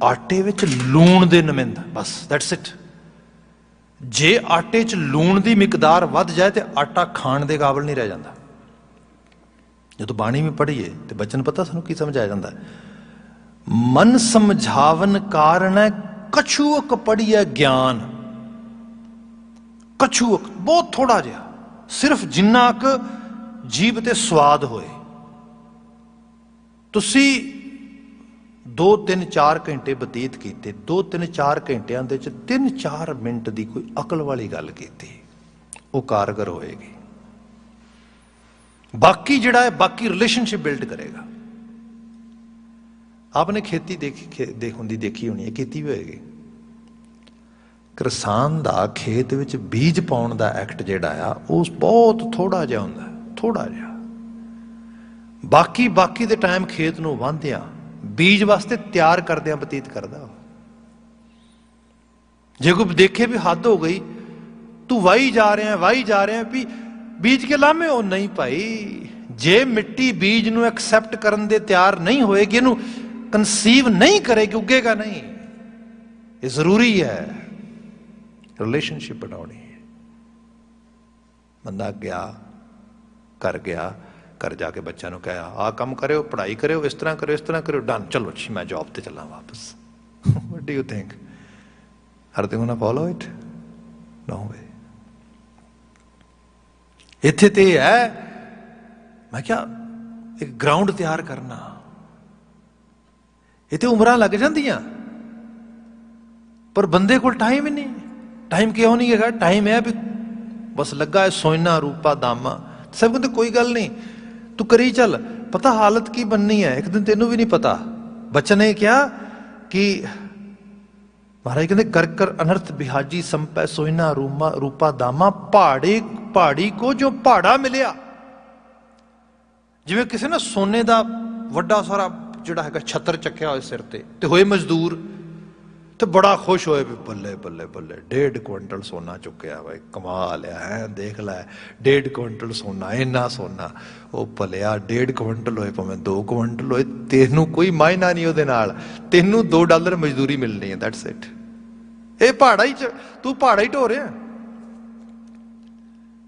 ਆਟੇ ਵਿੱਚ ਲੂਣ ਦੇ ਨੁਮਾਇੰਦਾ, ਬਸ ਦੈਟਸ ਇਟ। ਜੇ ਆਟੇ 'ਚ ਲੂਣ ਦੀ ਮਿਕਦਾਰ ਵੱਧ ਜਾਏ ਤੇ ਆਟਾ ਖਾਣ ਦੇ ਕਾਬਲ ਨਹੀਂ ਰਹਿ ਜਾਂਦਾ। ਜਦੋਂ ਬਾਣੀ ਵੀ ਪੜ੍ਹੀਏ ਤੇ ਬਚਨ ਪਤਾ ਸਾਨੂੰ ਕੀ ਸਮਝਾਇਆ ਜਾਂਦਾ? ਮਨ ਸਮਝਾਵਨ ਕਾਰਨ ਕਛੂਕ ਪੜ੍ਹੀਏ ਗਿਆਨ। ਕਛੂਕ ਬਹੁਤ ਥੋੜਾ ਜਿਹਾ, ਸਿਰਫ ਜਿੰਨਾ ਕੁ ਜੀਭ ਤੇ ਸਵਾਦ ਹੋਏ। ਤੁਸੀਂ 2-3-4 ਘੰਟੇ ਬਤੀਤ ਕੀਤੇ, 2-3-4 ਘੰਟਿਆਂ ਦੇ ਵਿੱਚ 3-4 ਮਿੰਟ ਦੀ ਕੋਈ ਅਕਲ ਵਾਲੀ ਗੱਲ ਕੀਤੀ, ਉਹ ਕਾਰਗਰ ਹੋਏਗੀ। ਬਾਕੀ ਜਿਹੜਾ ਹੈ, ਬਾਕੀ ਰਿਲੇਸ਼ਨਸ਼ਿਪ ਬਿਲਡ ਕਰੇਗਾ। ਆਪਨੇ ਖੇਤੀ ਦੇਖੀ ਹੋਣੀ ਹੈ, ਕੀਤੀ ਵੀ ਹੋਏਗੀ। ਕਿਸਾਨ ਦਾ ਖੇਤ ਵਿੱਚ ਬੀਜ ਪਾਉਣ ਦਾ ਐਕਟ ਜਿਹੜਾ ਆ, ਉਹ ਬਹੁਤ ਥੋੜਾ ਜਿਹਾ ਹੁੰਦਾ, ਥੋੜਾ ਜਿਹਾ। ਬਾਕੀ ਦੇ ਟਾਈਮ ਖੇਤ ਨੂੰ ਵਾਹੁੰਦਿਆਂ, ਬੀਜ ਵਾਸਤੇ ਤਿਆਰ ਕਰਦਿਆਂ ਬਤੀਤ ਕਰਦਾ। ਜੇ ਕੋਈ ਦੇਖੇ ਵੀ ਹੱਦ ਹੋ ਗਈ, ਤੂੰ ਵਾਹੀ ਜਾ ਰਿਹਾ ਵੀ ਬੀਜ ਕੇ ਲਾਵੇਂ, ਉਹ ਨਹੀਂ ਭਾਈ। ਜੇ ਮਿੱਟੀ ਬੀਜ ਨੂੰ ਐਕਸੈਪਟ ਕਰਨ ਦੇ ਤਿਆਰ ਨਹੀਂ ਹੋਏਗੀ, ਇਹਨੂੰ ਕੰਸੀਵ ਨਹੀਂ ਕਰੇਗੀ, ਉੱਗੇਗਾ ਨਹੀਂ। ਇਹ ਜ਼ਰੂਰੀ ਹੈ, ਰਿਲੇਸ਼ਨਸ਼ਿਪ ਬਣਾਉਣੀ ਹੈ। ਬੰਦਾ ਗਿਆ, ਘਰ ਜਾ ਕੇ ਬੱਚਿਆਂ ਨੂੰ ਕਿਹਾ ਆਹ ਕੰਮ ਕਰਿਓ, ਪੜ੍ਹਾਈ ਕਰਿਓ, ਇਸ ਤਰ੍ਹਾਂ ਕਰਿਓ, ਡਨ, ਚਲੋ ਜੀ ਮੈਂ ਜੌਬ ਤੇ ਚੱਲਾਂ ਵਾਪਸ। What do you think? Are they gonna follow it? ਨੋ ਵੇ। ਇੱਥੇ ਤੇ ਇਹ ਹੈ, ਮੈਂ ਕਿਹਾ ਇੱਕ ਗਰਾਊਂਡ ਤਿਆਰ ਕਰਨਾ, ਇਹ ਤੇ ਉਮਰਾਂ ਲੱਗ ਜਾਂਦੀਆਂ, ਪਰ ਬੰਦੇ ਕੋਲ ਟਾਈਮ ਹੀ ਨਹੀਂ। ਟਾਈਮ ਕਿਉਂ ਨਹੀਂ ਹੈਗਾ? ਟਾਈਮ ਹੈ ਵੀ ਬਸ ਲੱਗਾ ਹੈ ਸੋਇਨਾ, ਰੂਪਾ, ਦਾਮਾ। ਸਭ ਕਹਿੰਦੇ ਕੋਈ ਗੱਲ ਨਹੀਂ, ਤੂੰ ਕਰੀ ਚੱਲ, ਪਤਾ ਹਾਲਤ ਕੀ ਬਣਨੀ ਹੈ ਇੱਕ ਦਿਨ ਤੈਨੂੰ ਵੀ ਨਹੀਂ ਪਤਾ। ਬਚਨ ਨੇ ਕਿਹਾ ਕਿ ਮਹਾਰਾਜ ਕਹਿੰਦੇ ਕਰ ਕਰ ਅਨਰਥ ਬਿਹਾਜੀ ਸੰਪੈ, ਸੋਇਨਾ, ਰੂਪਾ, ਦਾਮਾ। ਪਹਾੜੀ ਕੋ ਜੋ ਪਹਾੜਾ ਮਿਲਿਆ। ਜਿਵੇਂ ਕਿਸੇ ਨਾ ਸੋਨੇ ਦਾ ਵੱਡਾ ਸਾਰਾ ਜਿਹੜਾ ਹੈਗਾ ਛੱਤਰ ਚੱਕਿਆ ਹੋਏ ਸਿਰ ਤੇ ਹੋਏ ਮਜ਼ਦੂਰ, ਤੇ ਬੜਾ ਖੁਸ਼ ਹੋਏ ਵੀ ਬੱਲੇ ਬੱਲੇ ਬੱਲੇ 1.5 ਕੁਇੰਟਲ ਸੋਨਾ ਚੁੱਕਿਆ, ਬਾਈ ਕਮਾਲ ਹੈ, ਦੇਖ ਲੈ 1.5 ਕੁਇੰਟਲ ਸੋਨਾ, ਇੰਨਾ ਸੋਨਾ। ਉਹ ਭਲਿਆ 1.5 ਕੁਇੰਟਲ ਹੋਏ ਭਾਵੇਂ 2 ਕੁਇੰਟਲ ਹੋਏ, ਤੈਨੂੰ ਕੋਈ ਮਾਇਨਾ ਨਹੀਂ ਉਹਦੇ ਨਾਲ, ਤੈਨੂੰ $2 ਮਜ਼ਦੂਰੀ ਮਿਲਣੀ ਹੈ, ਦੈਟਸ ਇਟ। ਇਹ ਪਹਾੜਾ ਹੀ ਤੂੰ ਪਹਾੜਾ ਹੀ ਢੋ ਰਿਹਾ।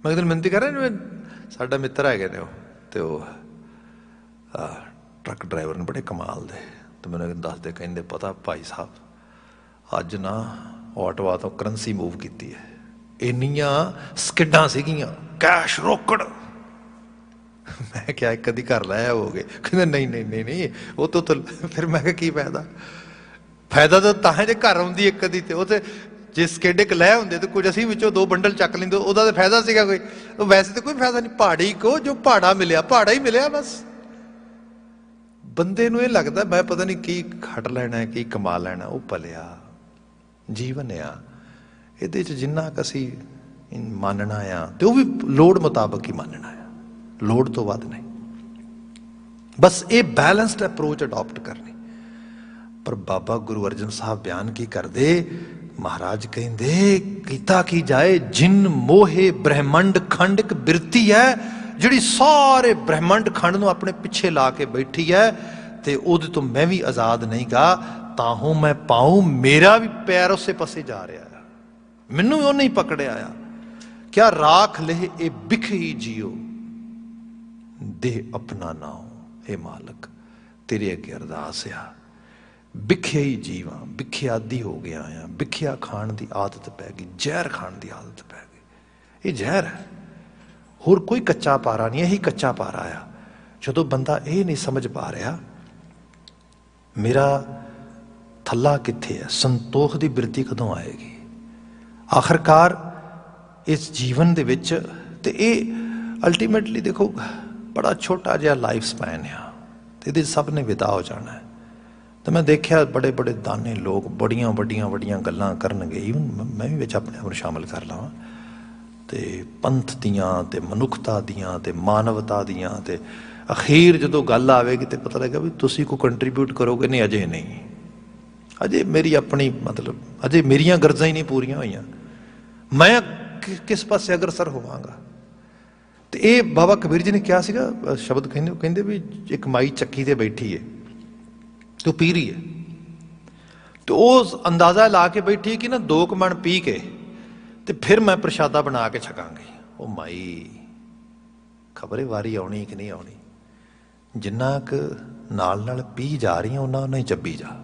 ਮੈਂ ਕਿਤੇ ਮਿਹਨਤੀ ਕਰ ਰਿਹਾ, ਸਾਡਾ ਮਿੱਤਰ ਹੈਗੇ ਨੇ ਉਹ, ਤੇ ਉਹ ਟਰੱਕ ਡਰਾਈਵਰ ਨੇ ਬੜੇ ਕਮਾਲ ਦੇ, ਤੇ ਮੈਨੂੰ ਦੱਸਦੇ, ਕਹਿੰਦੇ ਪਤਾ ਭਾਈ ਸਾਹਿਬ ਅੱਜ ਨਾ ਆਟੋਆ ਤੋਂ ਕਰੰਸੀ ਮੂਵ ਕੀਤੀ ਹੈ, ਇੰਨੀਆਂ ਸਕਿੱਡਾਂ ਸੀਗੀਆਂ, ਕੈਸ਼ ਰੋਕੜ। ਮੈਂ ਕਿਹਾ ਇੱਕ ਅੱਧੀ ਘਰ ਲੈ ਆਓਗੇ? ਕਹਿੰਦੇ ਨਹੀਂ ਨਹੀਂ ਨਹੀਂ ਨਹੀਂ, ਉਹ ਤੋਂ ਫਿਰ ਮੈਂ ਕਿਹਾ ਕੀ ਫਾਇਦਾ? ਫਾਇਦਾ ਤਾਂ ਹੈ ਜੇ ਘਰ ਆਉਂਦੀ ਇੱਕ ਅੱਧੀ, ਤੇ ਉਹ ਤੇ ਜੇ ਸਕਿੱਡ ਇੱਕ ਲੈ ਹੁੰਦੇ ਤੇ ਕੁਝ ਅਸੀਂ ਵਿੱਚੋਂ 2 ਬੰਡਲ ਚੱਕ ਲੈਂਦੇ, ਉਹਦਾ ਤਾਂ ਫਾਇਦਾ ਸੀਗਾ ਕੋਈ। ਵੈਸੇ ਤਾਂ ਕੋਈ ਫਾਇਦਾ ਨਹੀਂ, ਪਹਾੜੀ ਕੋ ਜੋ ਪਹਾੜਾ ਮਿਲਿਆ, ਪਹਾੜਾ ਹੀ ਮਿਲਿਆ ਬਸ। ਬੰਦੇ ਨੂੰ ਇਹ ਲੱਗਦਾ ਮੈਂ ਪਤਾ ਨਹੀਂ ਕੀ ਖੱਟ ਲੈਣਾ, ਕੀ ਕਮਾ ਲੈਣਾ। ਉਹ ਭਲਿਆ ਜੀਵਨ ਆ, ਇਹਦੇ 'ਚ ਜਿੰਨਾ ਕੁ ਅਸੀਂ ਮੰਨਣਾ ਆ, ਤੇ ਉਹ ਵੀ ਲੋੜ ਮੁਤਾਬਕ ਹੀ ਮੰਨਣਾ ਆ, ਲੋੜ ਤੋਂ ਵੱਧ ਨਹੀਂ। ਬਸ ਇਹ ਬੈਲੈਂਸਡ ਅਪਰੋਚ ਅਡਾਪਟ ਕਰਨੀ। ਪਰ ਬਾਬਾ ਗੁਰੂ ਅਰਜਨ ਸਾਹਿਬ ਬਿਆਨ ਕੀ ਕਰਦੇ? ਮਹਾਰਾਜ ਕਹਿੰਦੇ ਕੀਤਾ ਕੀ ਜਾਏ ਜਿਨ ਮੋਹੇ ਬ੍ਰਹਿਮੰਡ ਖੰਡ ਇੱਕ ਬਿਰਤੀ ਹੈ, ਜਿਹੜੀ ਸਾਰੇ ਬ੍ਰਹਿਮੰਡ ਖੰਡ ਨੂੰ ਆਪਣੇ ਪਿੱਛੇ ਲਾ ਕੇ ਬੈਠੀ ਹੈ, ਤੇ ਉਹਦੇ ਤੋਂ ਮੈਂ ਵੀ ਆਜ਼ਾਦ ਨਹੀਂ ਗਾ। ਤਾਹੋਂ ਮੈਂ ਪਾਉ ਮੇਰਾ ਵੀ ਪੈਰ ਉਸੇ ਪਾਸੇ ਜਾ ਰਿਹਾ ਆ, ਮੈਨੂੰ ਵੀ ਉਹਨੇ ਹੀ ਪਕੜਿਆ ਆ। ਕਿਆ ਰਾਖ ਲeh ਇਹ ਬਿਖ ਹੀ ਜੀਓ, ਦੇ ਆਪਣਾ ਨਾਉ। ਇਹ ਮਾਲਕ ਤੇਰੇ ਅੱਗੇ ਅਰਦਾਸ ਆ, ਬਿਖਿਆ ਹੀ ਜੀਵਾਂ, ਬਿਖਿਆ ਆਦੀ ਹੋ ਗਿਆ ਆ, ਬਿਖਿਆ ਖਾਣ ਦੀ ਆਦਤ ਪੈ ਗਈ, ਜ਼ਹਿਰ ਖਾਣ ਦੀ ਆਦਤ ਪੈ ਗਈ। ਇਹ ਜ਼ਹਿਰ ਹੈ, ਹੋਰ ਕੋਈ ਕੱਚਾ ਪਾਰਾ ਨਹੀਂ, ਇਹੀ ਕੱਚਾ ਪਾਰਾ ਆ। ਜਦੋਂ ਬੰਦਾ ਇਹ ਨਹੀਂ ਸਮਝ ਪਾ ਰਿਹਾ ਮੇਰਾ ਥੱਲਾ ਕਿੱਥੇ ਹੈ, ਸੰਤੋਖ ਦੀ ਬਿਰਤੀ ਕਦੋਂ ਆਏਗੀ ਆਖਰਕਾਰ ਇਸ ਜੀਵਨ ਦੇ ਵਿੱਚ? ਤੇ ਇਹ ਅਲਟੀਮੇਟਲੀ ਦੇਖੋ ਬੜਾ ਛੋਟਾ ਜਿਹਾ ਲਾਈਫ ਸਪੈਨ ਆ, ਤੇ ਇਹਦੇ ਸਭ ਨੇ ਵਿਦਾ ਹੋ ਜਾਣਾ ਹੈ। ਤਾਂ ਮੈਂ ਦੇਖਿਆ ਬੜੇ ਬੜੇ ਦਾਨੇ ਲੋਕ ਬੜੀਆਂ ਵੱਡੀਆਂ ਗੱਲਾਂ ਕਰਨਗੇ, ਈਵਨ ਮੈਂ ਵੀ ਵਿੱਚ ਆਪਣੇ ਆਪ ਨੂੰ ਸ਼ਾਮਿਲ ਕਰ ਲਵਾਂ, ਤੇ ਪੰਥ ਦੀਆਂ ਤੇ ਮਨੁੱਖਤਾ ਦੀਆਂ ਤੇ ਮਾਨਵਤਾ ਦੀਆਂ, ਤੇ ਅਖੀਰ ਜਦੋਂ ਗੱਲ ਆਵੇਗੀ ਤੇ ਪਤਾ ਲੱਗਾ ਵੀ ਤੁਸੀਂ ਕੋਈ ਕੰਟਰੀਬਿਊਟ ਕਰੋਗੇ? ਨਹੀਂ, ਅਜੇ ਨਹੀਂ, ਅਜੇ ਮੇਰੀ ਆਪਣੀ ਮਤਲਬ ਅਜੇ ਮੇਰੀਆਂ ਗਰਜ਼ਾਂ ਹੀ ਨਹੀਂ ਪੂਰੀਆਂ ਹੋਈਆਂ, ਮੈਂ ਕਿਸ ਪਾਸੇ ਅਗਰਸਰ ਹੋਵਾਂਗਾ। ਤੇ ਇਹ ਬਾਬਾ ਕਬੀਰ ਜੀ ਨੇ ਕਿਹਾ ਸੀਗਾ ਸ਼ਬਦ, ਕਹਿੰਦੇ ਵੀ ਇੱਕ ਮਾਈ ਚੱਕੀ ਤੇ ਬੈਠੀ ਹੈ ਤੇ ਉਹ ਪੀ ਰਹੀ ਹੈ, ਤੇ ਉਹ ਅੰਦਾਜ਼ਾ ਲਾ ਕੇ ਬੈਠੀ ਕਿ ਨਾ 2 ਮਣ ਪੀ ਕੇ ਤੇ ਫਿਰ ਮੈਂ ਪ੍ਰਸ਼ਾਦਾ ਬਣਾ ਕੇ ਛਕਾਂਗੀ। ਉਹ ਮਾਈ ਖਬਰੇ ਵਾਰੀ ਆਉਣੀ ਕਿ ਨਹੀਂ ਆਉਣੀ। ਜਿੰਨਾ ਕੁ ਨਾਲ ਨਾਲ ਪੀ ਜਾ ਰਹੀਆਂ ਉਹਨਾਂ ਹੀ ਚੱਬੀ ਜਾ,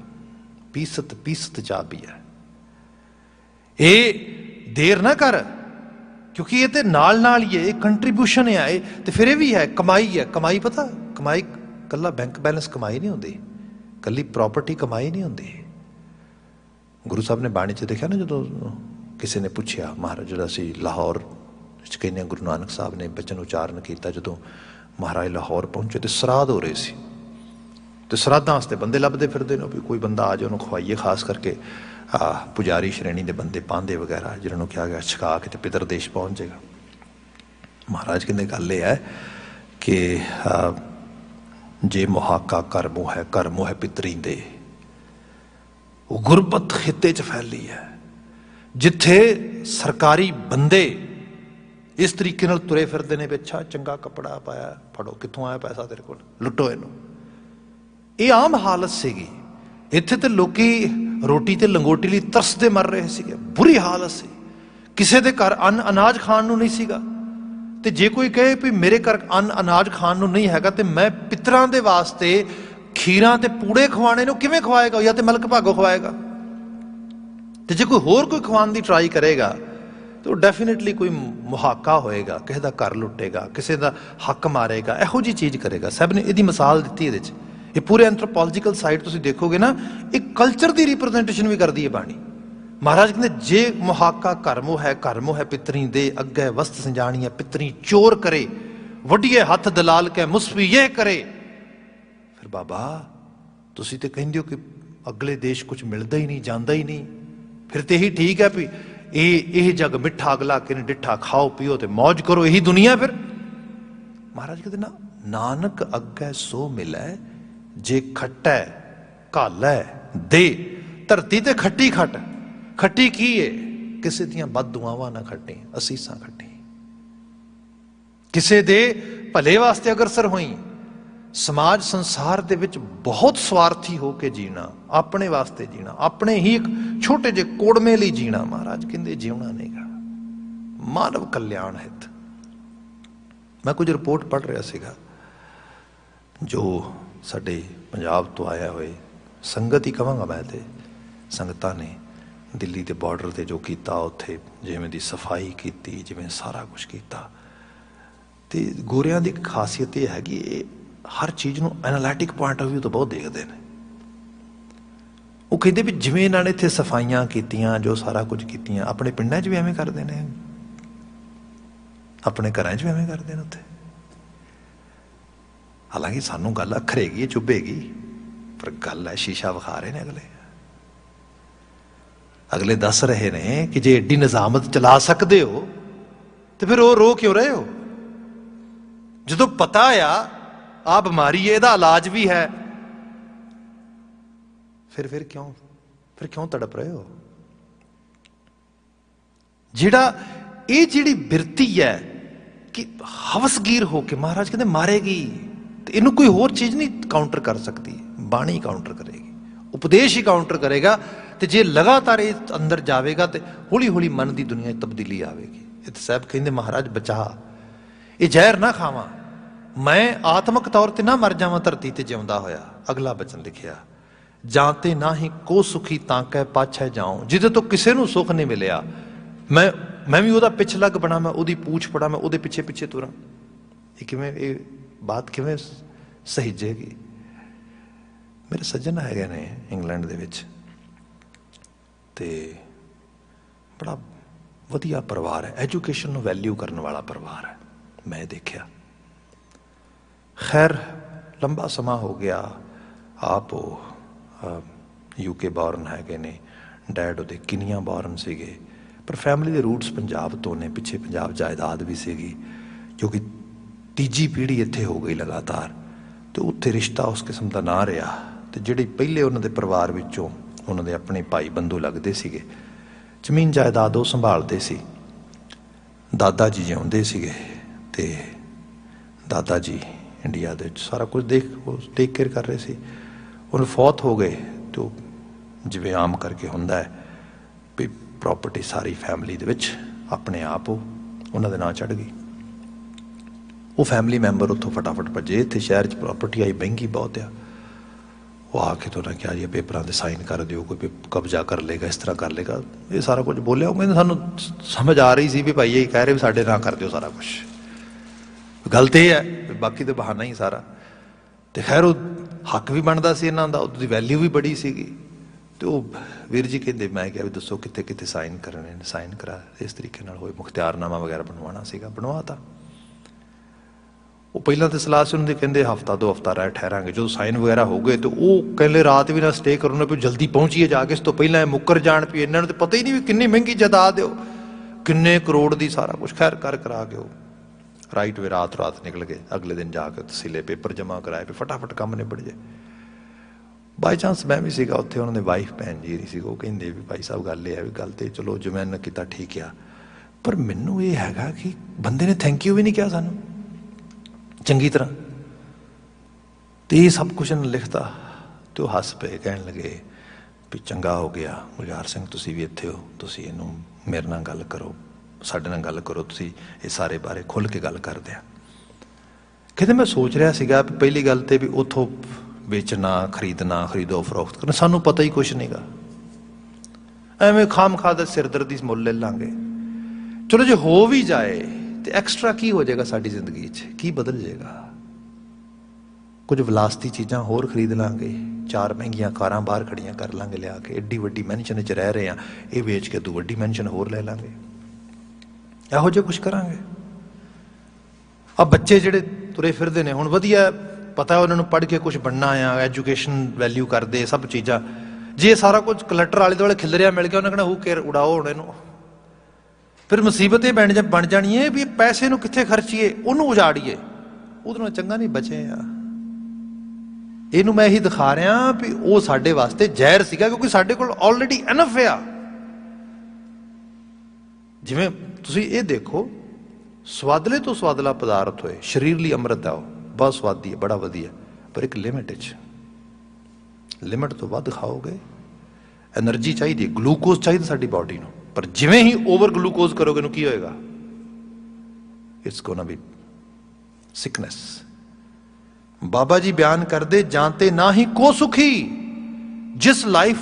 ਪੀਸਤ ਚਾਬੀ ਹੈ। ਇਹ ਦੇਰ ਨਾ ਕਰ, ਕਿਉਂਕਿ ਇਹ ਤੇ ਨਾਲ ਨਾਲ ਹੀ ਹੈ, ਇਹ ਕੰਟਰੀਬਿਊਸ਼ਨ ਹੈ ਇਹ, ਤੇ ਫਿਰ ਇਹ ਵੀ ਹੈ ਕਮਾਈ ਹੈ। ਕਮਾਈ ਪਤਾ, ਕਮਾਈ ਕੱਲਾ ਬੈਂਕ ਬੈਲੈਂਸ ਕਮਾਈ ਨਹੀਂ ਹੁੰਦੀ, ਕੱਲੀ ਪ੍ਰਾਪਰਟੀ ਕਮਾਈ ਨਹੀਂ ਹੁੰਦੀ। ਗੁਰੂ ਸਾਹਿਬ ਨੇ ਬਾਣੀ 'ਚ ਦੇਖਿਆ ਨਾ, ਜਦੋਂ ਕਿਸੇ ਨੇ ਪੁੱਛਿਆ, ਮਹਾਰਾਜ ਜਿਹੜਾ ਸੀ ਲਾਹੌਰ ਵਿੱਚ ਕਹਿੰਦੇ ਗੁਰੂ ਨਾਨਕ ਸਾਹਿਬ ਨੇ ਬਚਨ ਉਚਾਰਨ ਕੀਤਾ, ਜਦੋਂ ਮਹਾਰਾਜ ਲਾਹੌਰ ਪਹੁੰਚੇ ਤੇ ਸਰਾਧ ਹੋ ਰਹੇ ਸੀ, ਤੇ ਸਰਾਧਾਂ ਵਾਸਤੇ ਬੰਦੇ ਲੱਭਦੇ ਫਿਰਦੇ ਨੇ ਵੀ ਕੋਈ ਬੰਦਾ ਆ ਜਾਏ ਉਹਨੂੰ ਖਵਾਈਏ, ਖਾਸ ਕਰਕੇ ਪੁਜਾਰੀ ਸ਼੍ਰੇਣੀ ਦੇ ਬੰਦੇ, ਪਾਂਦੇ ਵਗੈਰਾ, ਜਿਹਨਾਂ ਨੂੰ ਕਿਹਾ ਗਿਆ ਛਕਾ ਕੇ ਤੇ ਪਿਤਰ ਦੇਸ਼ ਪਹੁੰਚ ਜਾਏਗਾ। ਮਹਾਰਾਜ ਕਹਿੰਦੇ ਗੱਲ ਇਹ ਹੈ ਕਿ ਜੇ ਮੁਹਾਕਾ ਕਰ ਮੋਹ ਹੈ ਪਿਤਰੀ ਦੇ, ਉਹ ਗੁਰਬਤ ਖਿੱਤੇ 'ਚ ਫੈਲੀ ਹੈ। ਜਿੱਥੇ ਸਰਕਾਰੀ ਬੰਦੇ ਇਸ ਤਰੀਕੇ ਨਾਲ ਤੁਰੇ ਫਿਰਦੇ ਨੇ ਵੀ ਅੱਛਾ ਚੰਗਾ ਕੱਪੜਾ ਪਾਇਆ, ਫੜੋ ਕਿੱਥੋਂ ਆਇਆ ਪੈਸਾ ਤੇਰੇ ਕੋਲ, ਲੁੱਟੋ ਇਹਨੂੰ। ਇਹ ਆਮ ਹਾਲਤ ਸੀਗੀ ਇੱਥੇ, ਤੇ ਲੋਕੀ ਰੋਟੀ ਤੇ ਲੰਗੋਟੀ ਲਈ ਤਰਸਦੇ ਮਰ ਰਹੇ ਸੀਗੇ, ਬੁਰੀ ਹਾਲਤ ਸੀ। ਕਿਸੇ ਦੇ ਘਰ ਅਨਾਜ ਖਾਣ ਨੂੰ ਨਹੀਂ ਸੀਗਾ, ਤੇ ਜੇ ਕੋਈ ਕਹੇ ਵੀ ਮੇਰੇ ਘਰ ਅਨਾਜ ਖਾਣ ਨੂੰ ਨਹੀਂ ਹੈਗਾ ਤੇ ਮੈਂ ਪਿਤਰਾਂ ਦੇ ਵਾਸਤੇ ਖੀਰਾਂ ਤੇ ਪੂੜੇ ਖਵਾਣੇ ਨੂੰ ਕਿਵੇਂ ਖਵਾਏਗਾ, ਜਾਂ ਤੇ ਮਲਕ ਭਾਗੋ ਖਵਾਏਗਾ। ਤੇ ਜੇ ਕੋਈ ਹੋਰ ਕੋਈ ਖਵਾਉਣ ਦੀ ਟਰਾਈ ਕਰੇਗਾ ਤੇ ਉਹ ਡੈਫੀਨੇਟਲੀ ਕੋਈ ਮੁਹਾਕਾ ਹੋਏਗਾ, ਕਿਸੇ ਦਾ ਘਰ ਲੁੱਟੇਗਾ, ਕਿਸੇ ਦਾ ਹੱਕ ਮਾਰੇਗਾ, ਇਹੋ ਜਿਹੀ ਚੀਜ਼ ਕਰੇਗਾ। ਸਭ ਨੇ ਇਹਦੀ ਮਿਸਾਲ ਦਿੱਤੀ ਇਹਦੇ 'ਚ। ਇਹ ਪੂਰੇ ਐਂਥਰੋਪੋਲੋਜੀਕਲ ਸਾਈਡ ਤੁਸੀਂ ਦੇਖੋਗੇ ਨਾ, ਇਹ ਕਲਚਰ ਦੀ ਰਿਪਰੈਜ਼ੈਂਟੇਸ਼ਨ ਵੀ ਕਰਦੀ ਹੈ ਬਾਣੀ। ਮਹਾਰਾਜ ਕਹਿੰਦੇ ਜੇ ਮੁਹਾਕਾ ਘਰ ਮੋਹ ਹੈ ਪਿਤਰੀ ਦੇ, ਅੱਗੇ ਵਸਤ ਸੰਜਾਣੀਆਂ ਪਿਤਰੀ ਚੋਰ ਕਰੇ, ਵੱਡੀਏ ਹੱਥ ਦਲਾਲ ਕੇ ਮੁਸਫੀ ਇਹ ਕਰੇ। ਫਿਰ ਬਾਬਾ ਤੁਸੀਂ ਤੇ ਕਹਿੰਦੇ ਹੋ ਕਿ ਅਗਲੇ ਦੇਸ਼ ਕੁਝ ਮਿਲਦਾ ਹੀ ਨਹੀਂ, ਜਾਂਦਾ ਹੀ ਨਹੀਂ, ਫਿਰ ਤੇ ਇਹੀ ਠੀਕ ਹੈ ਵੀ ਇਹ ਜਗ ਮਿੱਠਾ ਅਗਲਾ ਕਿ ਡਿੱਠਾ, ਖਾਓ ਪੀਓ ਤੇ ਮੌਜ ਕਰੋ, ਇਹੀ ਦੁਨੀਆ। ਫਿਰ ਮਹਾਰਾਜ ਕਹਿੰਦੇ ਨਾ, ਨਾਨਕ ਅੱਗੇ ਸੋ ਮਿਲੈ ਜੇ ਖੱਟੈ ਘਾਲੈ ਦੇ। ਧਰਤੀ ਤੇ ਖੱਟੀ ਖੱਟੀ ਕੀ ਹੈ? ਕਿਸੇ ਦੀਆਂ ਬਦ ਦੁਆਵਾਂ ਨਾ ਖੱਟੀ, ਅਸੀਸਾਂ ਖੱਟੀ, ਕਿਸੇ ਦੇ ਭਲੇ ਵਾਸਤੇ ਅਗਰਸਰ ਹੋਈ। ਸਮਾਜ ਸੰਸਾਰ ਦੇ ਵਿੱਚ ਬਹੁਤ ਸਵਾਰਥੀ ਹੋ ਕੇ ਜੀਣਾ, ਆਪਣੇ ਵਾਸਤੇ ਜੀਣਾ, ਆਪਣੇ ਹੀ ਇੱਕ ਛੋਟੇ ਜਿਹੇ ਕੋੜਮੇ ਲਈ ਜੀਣਾ, ਮਹਾਰਾਜ ਕਹਿੰਦੇ ਜਿਉਣਾ ਨਹੀਂਗਾ। ਮਾਨਵ ਕਲਿਆਣ ਹਿੱਤ मैं कुछ रिपोर्ट पढ़ रहा सीगा जो साडे पंजाब तो आया हुए संगत ही कहांगा मैं ते संगतां ने दिल्ली के बॉर्डर से जो किया उत्थे जिवें दी सफाई की जिवें सारा कुछ किया तो गोरियां की खासियत यह है कि हर चीज़ को एनालिटिक पॉइंट ऑफ व्यू तो बहुत देखते हैं। वो कहते भी जिवें इन्होंने इत्थे सफाइयां कीतियां जो सारा कुछ कीतियां अपने पिंडां च भी एवें करते हैं, अपने घरां च भी एवें करते हैं उत्थे। हालांकि सानू गल अखरेगी चुभेगी पर गल है शीशा विखा रहे हैं अगले दस रहे ने कि जे एड्डी निजामत चला सकते हो तो फिर वो रो क्यों रहे हो जो पता आ बीमारी है इहदा इलाज भी है फिर क्यों तड़प रहे हो। जिहड़ी बिरती है कि हवसगीर होके महाराज कहते मारेगी तो इनू कोई होर चीज नहीं काउंटर कर सकती, बाणी काउंटर करेगी, उपदेश ही काउंटर करेगा। तो जे लगातार ये अंदर जाएगा तो हौली हौली मन की दुनिया तब्दीली आएगी। इत्थे साहब कहते महाराज बचा ये जहर ना खावा मैं आत्मक तौर पर ना मर जावा धरती ते जिउंदा होया। अगला बचन लिखिया जाते ना ही को सुखी तांकै पाछे जाऊं जिदे तो किसी नू सुख नहीं मिलिया मैं भी ओदा पिछ लग बना मैं ओदी पूछ पड़ा मैं ओदे पिछे पिछे तुरा। ये बात किवें सहीजेगी। मेरे सज्जन है ने इंग्लैंड दे विच ते बड़ा वधिया परिवार है, एजुकेशन नू वैल्यू करने वाला परिवार है मैं देखा। खैर लंबा समा हो गया आप यूके बॉर्न है ने, डैड उहदे किनिया बॉर्न सीगे पर फैमिली के रूट्स पंजाब तो ने, पिछे पंजाब जायदाद भी सीगी जो कि तीजी पीढ़ी इत्थे हो गई लगातार। तो उत्थे रिश्ता उस किस्म का ना रहा। तो जिहड़े पहले उन्होंने परिवार विचों उन्होंने अपने भाई बंधु लगते सीगे जमीन जायदाद वो संभालते सी। दादा जी जिउंदे सीगे ते दादा जी इंडिया दे सारा कुछ टेक केयर कर रहे सी। उन्हें फौत हो गए तो जिवें आम करके हुंदा है भी प्रॉपर्टी सारी फैमिली दे विच अपने आप उन्हां दे नां चढ़ गई। वो फैमिली मैंबर उत्थों फटाफट भजे, इत्थे शहर च प्रॉपर्टी आई महंगी बहुत आ। वो आके तो उन्हें क्या जी पेपरां ते साइन कर दिओ, कोई कब्जा कर लेगा, इस तरह कर लेगा, ये सारा कुछ बोलिया। वो कहते सानू समझ आ रही सी भी भाई ये कह रहे भी साडे नां कर दिओ सारा कुछ। गल तो यह है बाकी तो बहाना ही सारा। तो खैर वो हक भी बनता सी इन्हां दा, उसकी वैल्यू भी बड़ी सीगी। तो वीर जी कहते मैं क्या भी दसो कित्थे कित्थे साइन करने, साइन करा इस तरीके नाल होए, मुख्तियारनामा वगैरह बनवाना सीगा, बनवाता। वो पहला तो सलाह से उन्होंने कहते हफ्ता 2 हफ्ता रह ठहरांगे, जो साइन वगैरह हो गए तो वो कहले रात भी ना स्टे करो भी जल्दी पहुंचीए जाके, इस तो पहला मुकर जान पी। इन्होंने तो पता ही नहीं भी किन्नी महंगी जायदाद हो, किन्ने करोड़ की सारा कुछ। खैर कर करा के वो राइट वे रात निकल गए। अगले दिन जाके तहसीले पेपर जमा कराए भी फटाफट काम निबड़ जाए। बाई चांस मैं भी सीगा उत्थे, उन्होंने वाइफ भैन जी नहीं सी, वो कहते भी भाई साहब गल ये है भी गल तो चलो जो मैंने किया ठीक आ, पर मैनू ये है कि बंदे ने थैंक यू भी नहीं किया सानू चंगी तरह। तो ये सब कुछ इन्हें लिखता तो हस पे कह लगे भी चंगा हो गया गुलजार सिंह तुसी भी इत्थे हो, तुसी इनू मेरे नाल गल करो, साडे नाल गल करो, तुसी ये सारे बारे खुल के गल करदे आ। कहते मैं सोच रहा सीगा पहली गल तो भी उतों बेचना खरीदना खरीदो फरोख्त करना सानू पता ही कुछ नहीं गा, एवें खाम खा दे सिरदर्दी मुल ले लांगे। चलो जो हो भी जाए तो एक्सट्रा की हो जाएगा साडी जिंदगी की बदल जाएगा। कुछ विलासती चीज़ां होर खरीद लांगे, 4 महंगियां कारां बाहर खड़ियां कर लांगे लिया के, एड्डी वड्डी मैंशन च रह रहे हैं ये वेच के 2 वड्डी मैंशन होर ले लांगे, ਇਹੋ ਜਿਹਾ कुछ करांगे। अब बच्चे ਜਿਹੜੇ तुरे फिरते हैं हुण वधिया पता उन्होंने पढ़ के कुछ बनना आ, एजुकेशन वैल्यू करते सब चीज़ां। जे सारा कुछ कलैक्टर आले दुआले खिलरिया मिल गया उन्हें कहना हू केयर उड़ाओ हुण इहनूं, फिर मुसीबत ये बन जानी है भी पैसे नूं कित्थे खर्चीए, उन्होंने उजाड़ीए, उहदे नाल चंगा नहीं बचे आ। इनू मैं यही दिखा रहा भी वो साडे वास्ते जहर सीगा क्योंकि साडे कोल ऑलरेडी इनफ आ। जिवें तुसीं ये देखो स्वादले तो स्वादला पदार्थ होए शरीर लिए अमृत है, वो बहुत स्वादी है, बड़ा वधिया, पर एक लिमिट लिमिट तो वध खाओगे एनर्जी चाहिए, ग्लूकोज चाहिए साडी बॉडी नूं, पर जिवें ही ओवर ग्लूकोज करोगे नूं की होएगा, it's gonna be sickness. Baba ji ਬਿਆਨ ਕਰਦੇ, ਜਾਂ ਤੇ ਨਾ ਹੀ ਕੋ ਸੁਖੀ, ਜਿਸ ਲਾਈਫ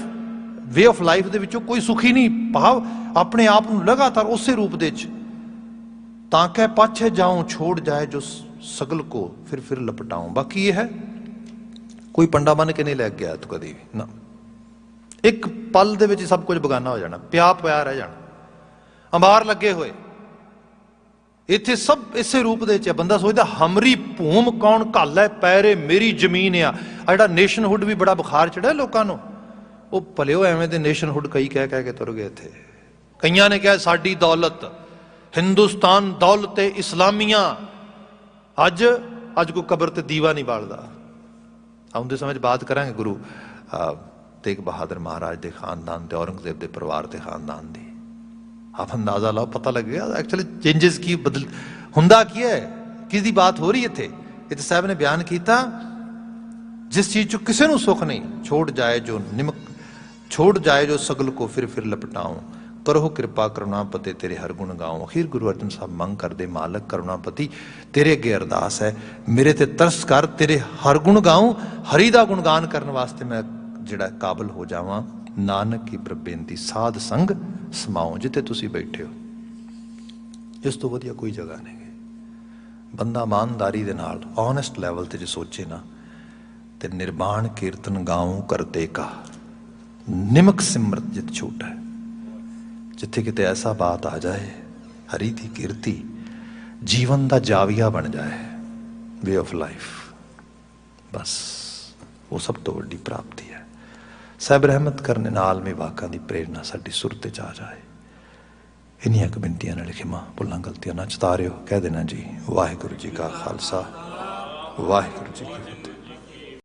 ਵੇ ਆਫ ਲਾਈਫ ਦੇ ਵਿੱਚੋਂ ਕੋਈ ਸੁਖੀ ਨਹੀਂ, ਭਾਵ ਆਪਣੇ ਆਪ ਨੂੰ ਲਗਾਤਾਰ ਉਸੇ ਰੂਪ ਦੇ ਚ, ਤਾਂ ਕਹਿ ਪਾਛੇ ਜਾਉਂ ਛੋੜ ਜਾਏ ਜੋ ਸਗਲ ਕੋ ਫਿਰ ਲਪਟਾਉਂ। ਬਾਕੀ ਇਹ ਹੈ, ਕੋਈ ਪੰਡਾ ਬਣ ਕੇ ਨਹੀਂ ਲੈ ਗਿਆ ਤੂੰ ਕਦੀ ਵੀ ਨਾ। ਇੱਕ ਪਲ ਦੇ ਵਿੱਚ ਸਭ ਕੁਝ ਬਗਾਨਾ ਹੋ ਜਾਣਾ, ਪਿਆ ਰਹਿ ਜਾਣਾ, ਅੰਬਾਰ ਲੱਗੇ ਹੋਏ। ਇੱਥੇ ਸਭ ਇਸੇ ਰੂਪ ਦੇ ਵਿੱਚ ਹੈ। ਬੰਦਾ ਸੋਚਦਾ ਹਮਰੀ ਭੂਮ ਕੌਣ ਘੱਲ ਹੈ ਪੈਰੇ ਮੇਰੀ ਜ਼ਮੀਨ ਆ। ਜਿਹੜਾ ਨੇਸ਼ਨਹੁੱਡ ਵੀ ਬੜਾ ਬੁਖਾਰ ਚੜਿਆ ਲੋਕਾਂ ਨੂੰ, ਉਹ ਭਲਿਓ ਐਵੇਂ ਦੇ ਨੇਸ਼ਨਹੁੱਡ ਕਈ ਕਹਿ ਕੇ ਤੁਰ ਗਏ ਇੱਥੇ। ਕਈਆਂ ਨੇ ਕਿਹਾ ਸਾਡੀ ਦੌਲਤ ਹਿੰਦੁਸਤਾਨ ਦੌਲਤ ਇਸਲਾਮੀਆਂ। ਅੱਜ ਕੋਈ ਕਬਰ ਤੇ ਦੀਵਾ ਨਹੀਂ ਬਾਲਦਾ। ਆਉਂਦੇ ਸਮੇਂ 'ਚ ਬਾਤ ਕਰਾਂਗੇ ਗੁਰੂ ਤੇਗ ਬਹਾਦਰ ਮਹਾਰਾਜ ਦੇ ਖਾਨਦਾਨ ਤੇ ਔਰੰਗਜ਼ੇਬ ਦੇ ਪਰਿਵਾਰ ਦੇ ਖਾਨਦਾਨ ਦੀ। ਆਪ ਅੰਦਾਜ਼ਾ ਲਾਓ, ਪਤਾ ਲੱਗੇਗਾ ਐਕਚੁਅਲੀ ਚੇਂਜਸ ਕੀ ਬਦਲ ਹੁੰਦਾ ਕੀ ਹੈ, ਕਿਸ ਦੀ ਬਾਤ ਹੋ ਰਹੀ ਇੱਥੇ। ਇੱਥੇ ਸਾਹਿਬ ਨੇ ਬਿਆਨ ਕੀਤਾ, ਜਿਸ ਚੀਜ਼ 'ਚੋਂ ਕਿਸੇ ਨੂੰ ਸੁੱਖ ਨਹੀਂ, ਛੋੜ ਜਾਏ ਜੋ ਨਿਮਕ, ਛੋੜ ਜਾਏ ਜੋ ਸਗਲ ਕੋ ਫਿਰ ਲਪਟਾਉਂ, ਕਰੋ ਕਿਰਪਾ ਕਰੁਣਾਪਤੀ ਤੇਰੇ ਹਰ ਗੁਣ ਗਾਉਂ। ਅਖੀਰ ਗੁਰੂ ਅਰਜਨ ਸਾਹਿਬ ਮੰਗ ਕਰਦੇ, ਮਾਲਕ ਕਰੁਣਾਪਤੀ ਤੇਰੇ ਅੱਗੇ ਅਰਦਾਸ ਹੈ, ਮੇਰੇ ਤੇ ਤਰਸ ਕਰ, ਤੇਰੇ ਹਰ ਗੁਣ ਗਾਉਂ। ਹਰੀ ਦਾ ਗੁਣਗਾਨ ਕਰਨ ਵਾਸਤੇ ਮੈਂ ਜਿਹੜਾ ਕਾਬਲ ਹੋ ਜਾਵਾਂ। ਨਾਨਕ ਕੀ ਬੇਨਤੀ ਸਾਧ ਸੰਗ ਸਮਾਓ। ਜਿੱਥੇ ਤੁਸੀਂ ਬੈਠੇ ਹੋ, ਇਸ ਤੋਂ ਵਧੀਆ ਕੋਈ ਜਗ੍ਹਾ ਨਹੀਂ। ਬੰਦਾ ਇਮਾਨਦਾਰੀ ਦੇ ਨਾਲ ਓਨੈਸਟ ਲੈਵਲ ਤੇ ਜੇ ਸੋਚੇ ਨਾ, ਤੇ ਨਿਰਵਾਣ ਕੀਰਤਨ ਗਾਉਂ ਕਰਤੇ ਕਾ, ਨਿਮਕ ਸਿਮਰਤ ਜਿਤ ਛੂਟ ਹੈ। ਜਿੱਥੇ ਕਿਤੇ ਐਸਾ ਬਾਤ ਆ ਜਾਏ, ਹਰੀ ਦੀ ਕੀਰਤੀ ਜੀਵਨ ਦਾ ਜਾਵੀਆ ਬਣ ਜਾਏ, ਵੇ ਆਫ ਲਾਈਫ, ਬਸ ਉਹ ਸਭ ਤੋਂ ਵੱਡੀ ਪ੍ਰਾਪਤੀ ਹੈ। ਸਾਹਿਬ ਰਹਿਮਤ ਕਰਨੇ ਨਾਲ ਮੇ ਵਾਕਾਂ ਦੀ ਪ੍ਰੇਰਨਾ ਸਾਡੀ ਸੁਰਤ 'ਚ ਆ ਜਾਏ। ਇੰਨੀਆਂ ਕੁ ਬੇਨਤੀਆਂ ਨਾਲ ਖਿਮਾ, ਭੁੱਲਾਂ ਗਲਤੀਆਂ ਨਾ ਚਤਾਰਿਓ। ਕਹਿ ਦੇਣਾ ਜੀ, ਵਾਹਿਗੁਰੂ ਜੀ ਕਾ ਖਾਲਸਾ, ਵਾਹਿਗੁਰੂ ਜੀ ਕੀ ਫਤਿਹ।